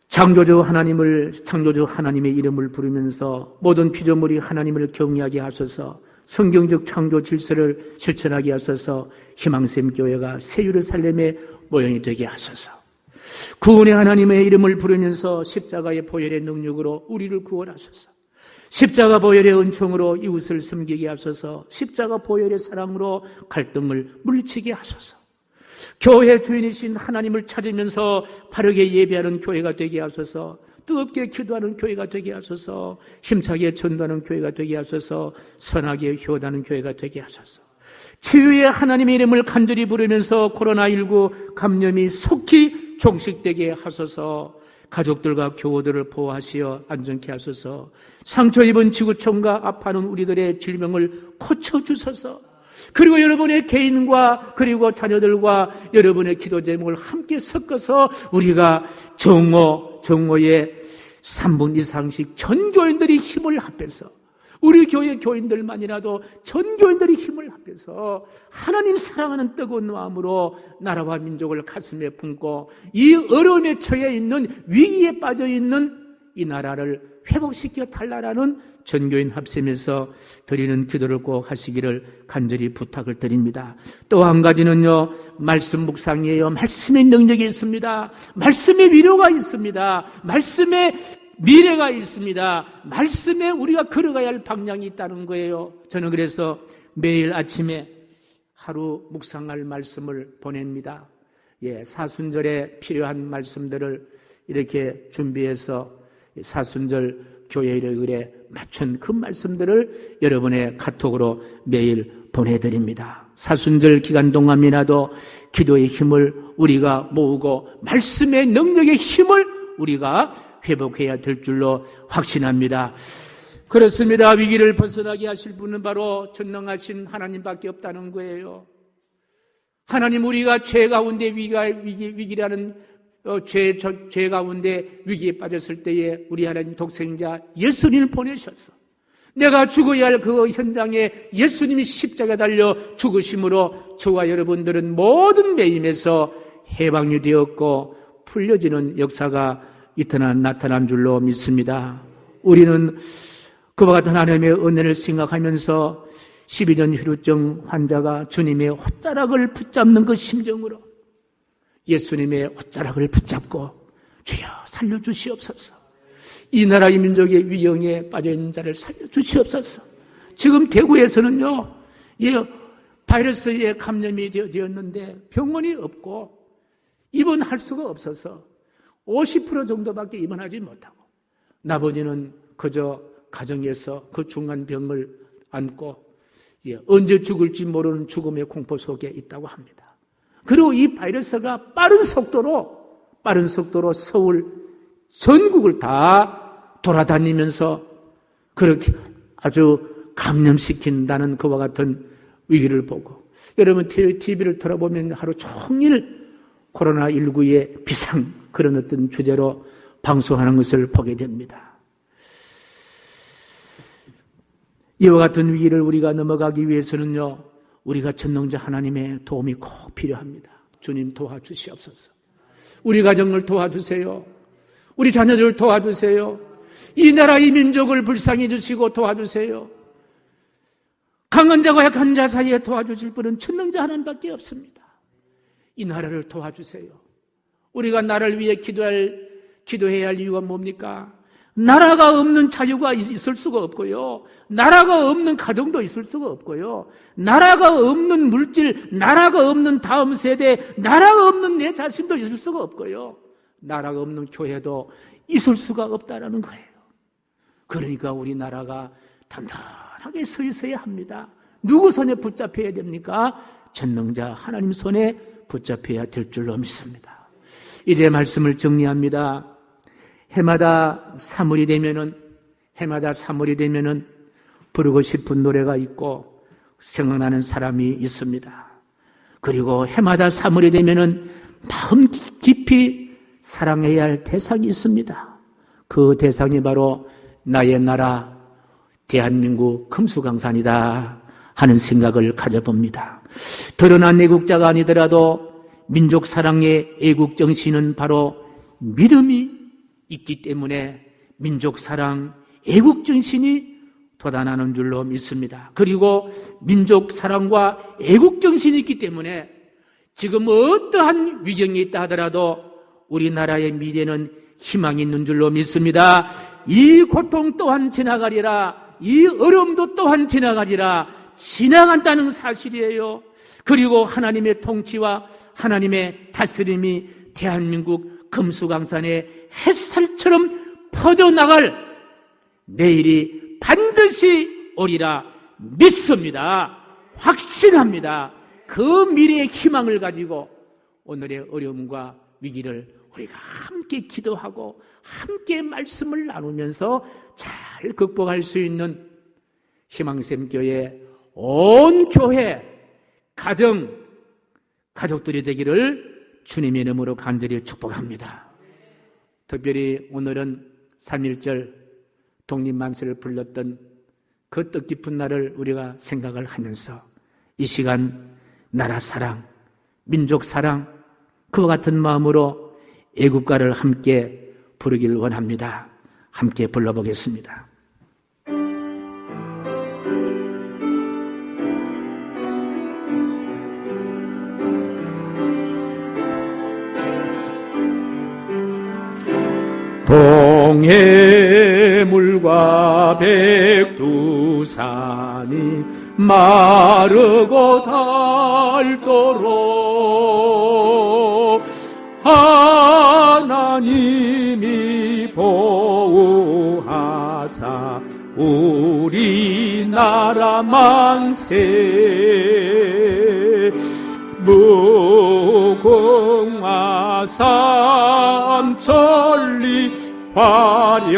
창조주 하나님의 이름을 부르면서 모든 피조물이 하나님을 경외하게 하소서, 성경적 창조 질서를 실천하게 하소서, 희망샘 교회가 새 예루살렘의 모형이 되게 하소서. 구원의 하나님의 이름을 부르면서 십자가의 보혈의 능력으로 우리를 구원하소서. 십자가 보혈의 은총으로 이웃을 섬기게 하소서. 십자가 보혈의 사랑으로 갈등을 물리치게 하소서. 교회 주인이신 하나님을 찾으면서 바르게 예배하는 교회가 되게 하소서. 뜨겁게 기도하는 교회가 되게 하소서. 힘차게 전도하는 교회가 되게 하소서. 선하게 효도하는 교회가 되게 하소서. 치유의 하나님의 이름을 간절히 부르면서 코로나19 감염이 속히 종식되게 하소서. 가족들과 교우들을 보호하시어 안전케 하소서. 상처 입은 지구촌과 아파하는 우리들의 질병을 고쳐주소서. 그리고 여러분의 개인과 그리고 자녀들과 여러분의 기도 제목을 함께 섞어서 우리가 정오의 3분 이상씩 전 교인들이 힘을 합해서, 우리 교회 교인들만이라도 전 교인들이 힘을 합해서 하나님 사랑하는 뜨거운 마음으로 나라와 민족을 가슴에 품고 이 어려움에 처해 있는, 위기에 빠져 있는 이 나라를 회복시켜 달라라는 전교인 합심에서 드리는 기도를 꼭 하시기를 간절히 부탁을 드립니다. 또 한 가지는요, 말씀 묵상이에요. 말씀의 능력이 있습니다. 말씀의 위로가 있습니다. 말씀의 미래가 있습니다. 말씀에 우리가 걸어가야 할 방향이 있다는 거예요. 저는 그래서 매일 아침에 하루 묵상할 말씀을 보냅니다. 사순절에 필요한 말씀들을 이렇게 준비해서 사순절 교회일에 맞춘 그 말씀들을 여러분의 카톡으로 매일 보내드립니다. 사순절 기간 동안이라도 기도의 힘을 우리가 모으고 말씀의 능력의 힘을 우리가 회복해야 될 줄로 확신합니다. 그렇습니다. 위기를 벗어나게 하실 분은 바로 전능하신 하나님밖에 없다는 거예요. 하나님, 우리가 죄 가운데 위기라는 죄 가운데 위기에 빠졌을 때에 우리 하나님 독생자 예수님을 보내셔서 내가 죽어야 할 그 현장에 예수님이 십자가에 달려 죽으심으로 저와 여러분들은 모든 매임에서 해방이 되었고 풀려지는 역사가 이때나 나타난 줄로 믿습니다. 우리는 그와 같은 하나님의 은혜를 생각하면서 12년 혈루증 환자가 주님의 옷자락을 붙잡는 그 심정으로 예수님의 옷자락을 붙잡고 주여 살려주시옵소서. 이 나라의 민족의 위경에 빠져있는 자를 살려주시옵소서. 지금 대구에서는요, 바이러스에 감염이 되었는데 병원이 없고 입원할 수가 없어서 50% 정도밖에 입원하지 못하고 나머지는 그저 가정에서 그 중한 병을 안고 언제 죽을지 모르는 죽음의 공포 속에 있다고 합니다. 그리고 이 바이러스가 빠른 속도로 서울 전국을 다 돌아다니면서 그렇게 아주 감염시킨다는 그와 같은 위기를 보고, 여러분 TV를 틀어보면 하루 종일 코로나19의 비상 그런 어떤 주제로 방송하는 것을 보게 됩니다. 이와 같은 위기를 우리가 넘어가기 위해서는요, 우리가 전능자 하나님의 도움이 꼭 필요합니다. 주님 도와주시옵소서. 우리 가정을 도와주세요. 우리 자녀들을 도와주세요. 이 나라의 민족을 불쌍히 주시고 도와주세요. 강한 자와 약한 자 사이에 도와주실 분은 전능자 하나님밖에 없습니다. 이 나라를 도와주세요. 우리가 나라를 위해 기도해야 할 이유가 뭡니까? 나라가 없는 자유가 있을 수가 없고요. 나라가 없는 가정도 있을 수가 없고요. 나라가 없는 물질, 나라가 없는 다음 세대, 나라가 없는 내 자신도 있을 수가 없고요. 나라가 없는 교회도 있을 수가 없다라는 거예요. 그러니까 우리나라가 단단하게 서 있어야 합니다. 누구 손에 붙잡혀야 됩니까? 전능자 하나님 손에 붙잡혀야 될 줄로 믿습니다. 이제 말씀을 정리합니다. 해마다 3월이 되면은 부르고 싶은 노래가 있고 생각나는 사람이 있습니다. 그리고 해마다 3월이 되면은 마음 깊이 사랑해야 할 대상이 있습니다. 그 대상이 바로 나의 나라 대한민국 금수강산이다 하는 생각을 가져봅니다. 드러난 애국자가 아니더라도 민족 사랑의 애국정신은 바로 믿음이 있기 때문에 민족 사랑, 애국정신이 돋아나는 줄로 믿습니다. 그리고 민족 사랑과 애국정신이 있기 때문에 지금 어떠한 위경이 있다 하더라도 우리나라의 미래는 희망이 있는 줄로 믿습니다. 이 고통 또한 지나가리라. 이 어려움도 또한 지나가리라. 지나간다는 사실이에요. 그리고 하나님의 통치와 하나님의 다스림이 대한민국 금수강산의 햇살처럼 퍼져나갈 내일이 반드시 오리라 믿습니다. 확신합니다. 그 미래의 희망을 가지고 오늘의 어려움과 위기를 우리가 함께 기도하고 함께 말씀을 나누면서 잘 극복할 수 있는 희망샘교회 온 교회, 가족들이 되기를 주님의 이름으로 간절히 축복합니다. 특별히 오늘은 3.1절 독립만세를 불렀던 그 뜻깊은 날을 우리가 생각을 하면서 이 시간 나라 사랑, 민족 사랑, 그와 같은 마음으로 애국가를 함께 부르길 원합니다. 함께 불러보겠습니다. 동해물과 백두산이 마르고 닳도록 하나님이 보호하사 우리나라 만세 무궁화 삼천리 화려강산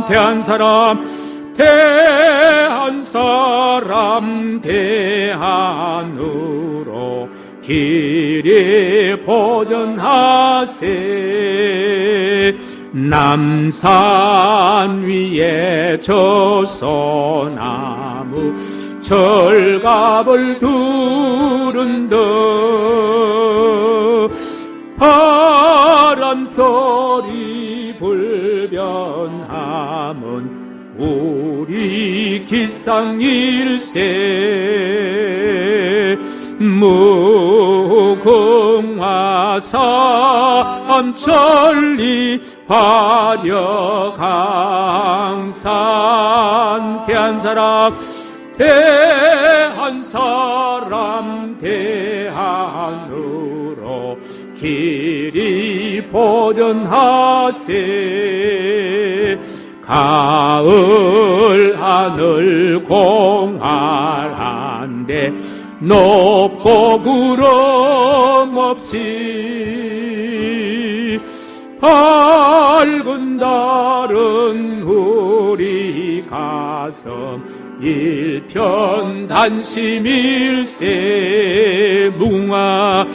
대한사람 대한으로 길이 보전하세 남산 위에 저소나무 철갑을 두른다 바람소리 불변함은 우리 기상일세 무궁화 삼천리 화려강산 대한사람 대한으로 길이 보전하세 가을 하늘 공활한데 높고 구름 없이 밝은 달은 우리 가슴 일편단심일세 무궁화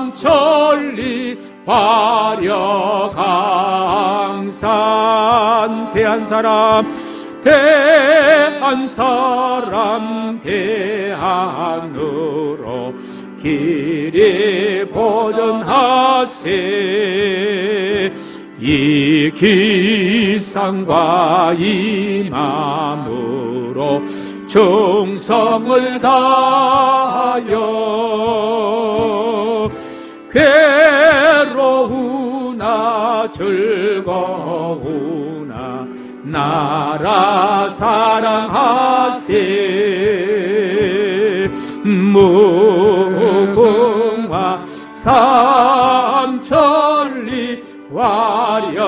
삼천리 화려강산 대한사람 대한으로 길이 보전하세 이 기상과 이 마음으로 정성을 다하여 괴로우나 즐거우나 나라 사랑하세 무궁화 삼천리 화려강산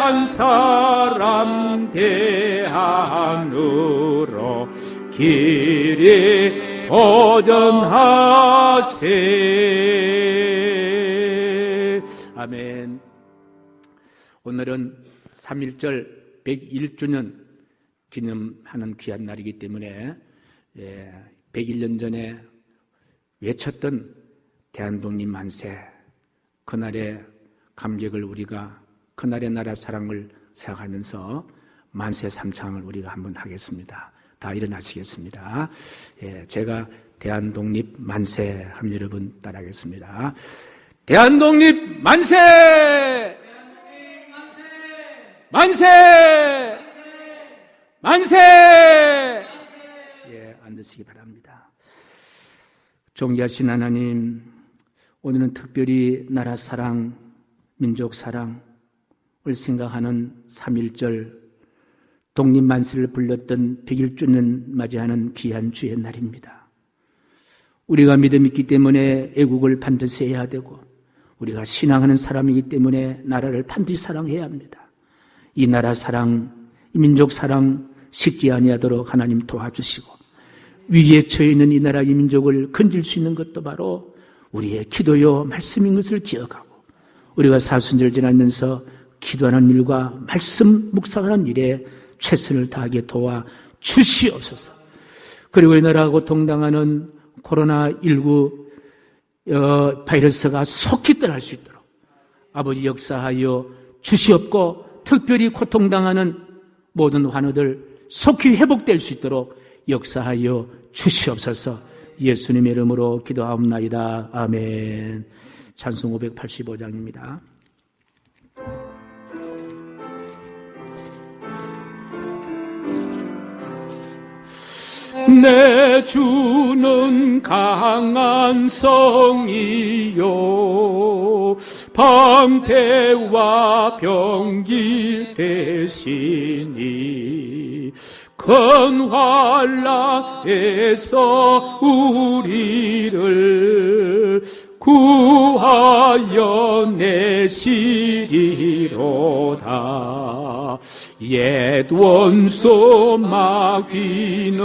대한사람 대한으로 길이 보전하세. 아멘. 오늘은 3.1절 101주년 기념하는 귀한 날이기 때문에 101년 전에 외쳤던 대한독립 만세, 그날의 감격을 우리가, 그날의 나라 사랑을 생각하면서 만세 삼창을 우리가 한번 하겠습니다. 다 일어나시겠습니다. 예, 제가 대한독립 만세 하면 여러분 따라하겠습니다. 대한독립 만세! 만세! 만세! 예, 앉으시기 바랍니다. 존귀하신 하나님, 오늘은 특별히 나라 사랑, 민족 사랑을 생각하는 3.1절 독립만세를 불렀던 100일주년 맞이하는 귀한 주의 날입니다. 우리가 믿음이 있기 때문에 애국을 반드시 해야 되고, 우리가 신앙하는 사람이기 때문에 나라를 반드시 사랑해야 합니다. 이 나라 사랑, 이 민족 사랑 식지 아니하도록 하나님 도와주시고, 위기에 처해 있는 이 나라 이 민족을 건질 수 있는 것도 바로 우리의 기도요 말씀인 것을 기억하고, 우리가 사순절 지나면서 기도하는 일과 말씀 묵상하는 일에 최선을 다하게 도와 주시옵소서. 그리고 이 나라가 고통당하는 코로나19 바이러스가 속히 떠날 수 있도록 아버지 역사하여 주시옵고, 특별히 고통당하는 모든 환우들 속히 회복될 수 있도록 역사하여 주시옵소서. 예수님의 이름으로 기도하옵나이다. 아멘. 찬송 585장입니다. 내 주는 강한 성이요 방패와 병기 되시니 큰 환난에서 우리를 구하여 내시리로다. 옛 원수 마귀는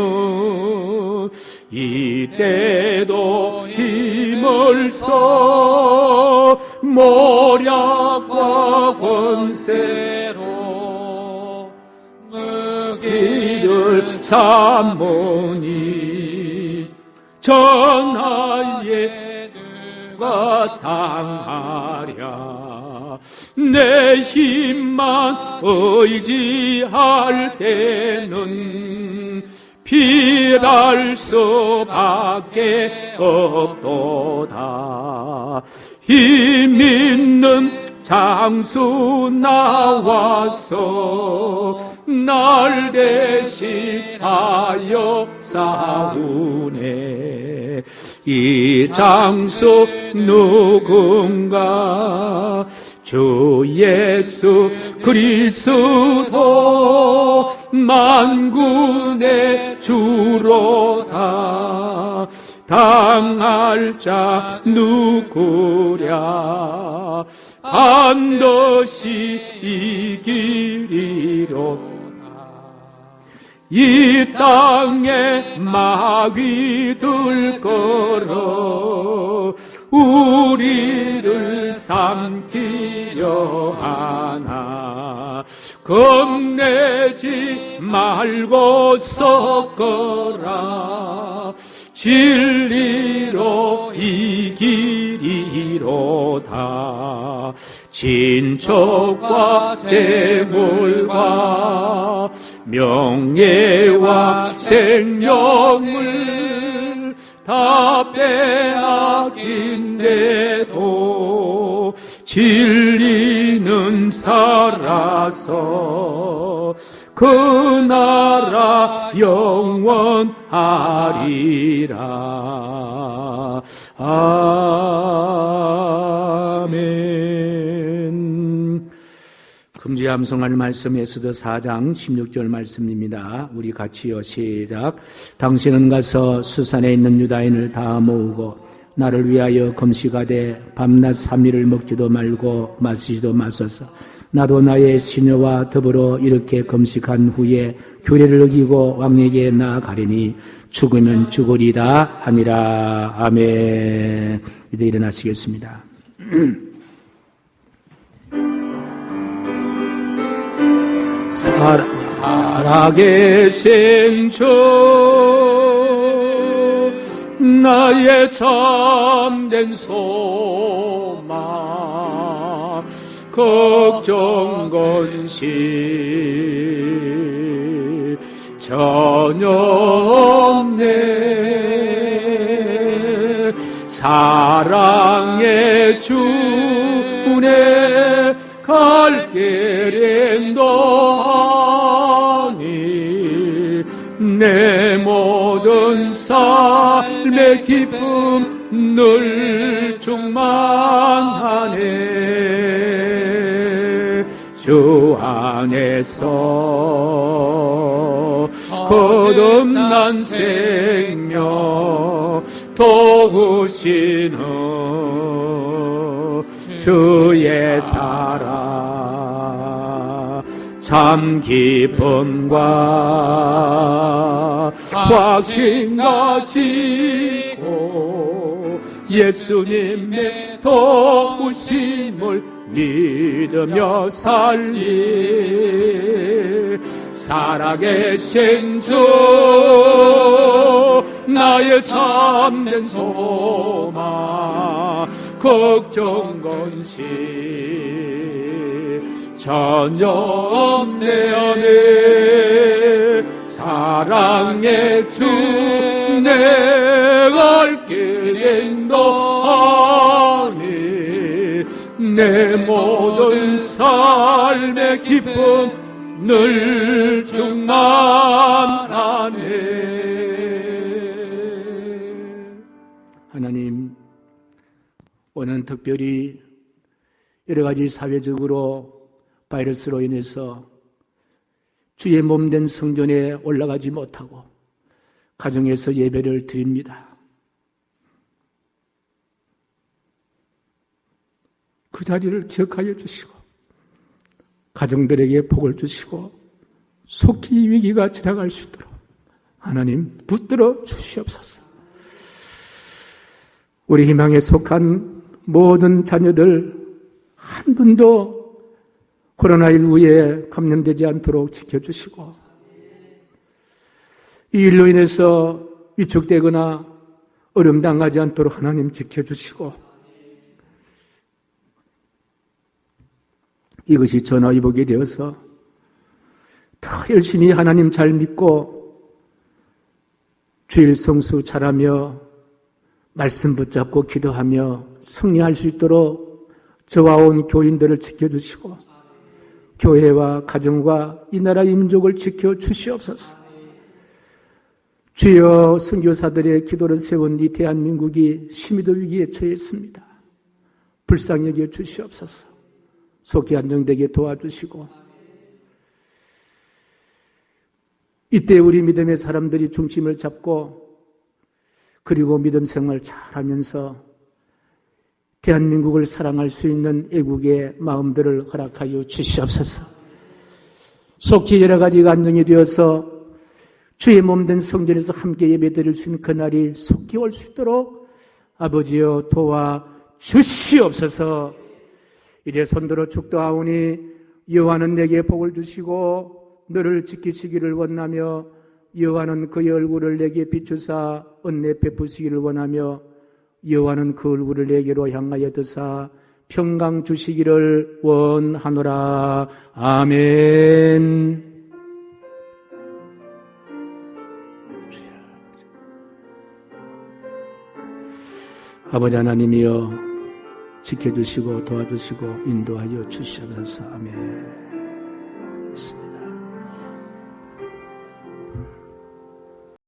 이때도 힘을 써 모략과 권세로 무기를 삼으니 전하에 누가 당하랴. 내 힘만 의지할 때는 피할 수밖에 없도다. 힘 있는 장수 나와서 날 대신하여 싸우네. 이 장수 누군가? 주 예수 그리스도 만군의 주로다. 당할 자 누구랴? 반드시 이기리로다. 이 땅에 마귀들 걸어 우리를 삼키려 하나. 겁내지 말고 섞어라. 진리로 이기리로다. 진척과 재물과 명예와 생명을 다 빼앗긴데도 진리는 살아서 그 나라 영원하리라. 아멘. 금주에 암송할 말씀 에스더 4장 16절 말씀입니다. 우리 같이요 시작. 당신은 가서 수산에 있는 유다인을 다 모으고 나를 위하여 금식하되 밤낮 3일을 먹지도 말고 마시지도 마소서. 나도 나의 시녀와 더불어 이렇게 금식한 후에 규례를 어기고 왕에게 나아가리니 죽으면 죽으리다 하니라. 아멘. 이제 일어나시겠습니다. 살아계신 주 나의 참된 소망 걱정 건시 전혀 없네. 사랑의 주문에 갈 길인도 하니 내 모든 삶의 기쁨 늘 충만하네. 주 안에서 거듭난 생명 도우시는 주의 사랑 참 기쁨과 확신 가지고 예수님의 도우심을 믿으며 살리 살아계신 주 나의 참된 소망 걱정 건시 전혀 없네. 안에 사랑의 주 내 갈 길인도 하니 내 모든 삶의 기쁨 늘 충만하네. 하나님, 오늘 특별히 여러 가지 사회적으로 바이러스로 인해서 주의 몸된 성전에 올라가지 못하고 가정에서 예배를 드립니다. 그 자리를 기억하여 주시고 가정들에게 복을 주시고 속히 위기가 지나갈 수 있도록 하나님 붙들어 주시옵소서. 우리 희망에 속한 모든 자녀들 한 분도 코로나19에 감염되지 않도록 지켜주시고 이 일로 인해서 위축되거나 어려움당하지 않도록 하나님 지켜주시고 이것이 전화위복이 되어서 더 열심히 하나님 잘 믿고 주일 성수 잘하며 말씀 붙잡고 기도하며 승리할 수 있도록 저와 온 교인들을 지켜주시고 교회와 가정과 이 나라 민족을 지켜주시옵소서. 주여, 선교사들의 기도를 세운 이 대한민국이 심히도 위기에 처했습니다. 불쌍히 여겨 주시옵소서. 속히 안정되게 도와주시고 이때 우리 믿음의 사람들이 중심을 잡고 그리고 믿음 생활 잘하면서 대한민국을 사랑할 수 있는 애국의 마음들을 허락하여 주시옵소서. 속히 여러 가지가 안정이 되어서 주의 몸된 성전에서 함께 예배드릴 수 있는 그날이 속히 올 수 있도록 아버지여 도와 주시옵소서. 이제 손들어 축도하오니 여호와는 내게 복을 주시고 너를 지키시기를 원하며 여호와는 그의 얼굴을 내게 비추사 은혜 베푸시기를 원하며 여호와는 그 얼굴을 내게로 향하여 드사 평강 주시기를 원하노라. 아멘. 아버지 하나님이여 지켜주시고 도와주시고 인도하여 주시옵소서. 아멘.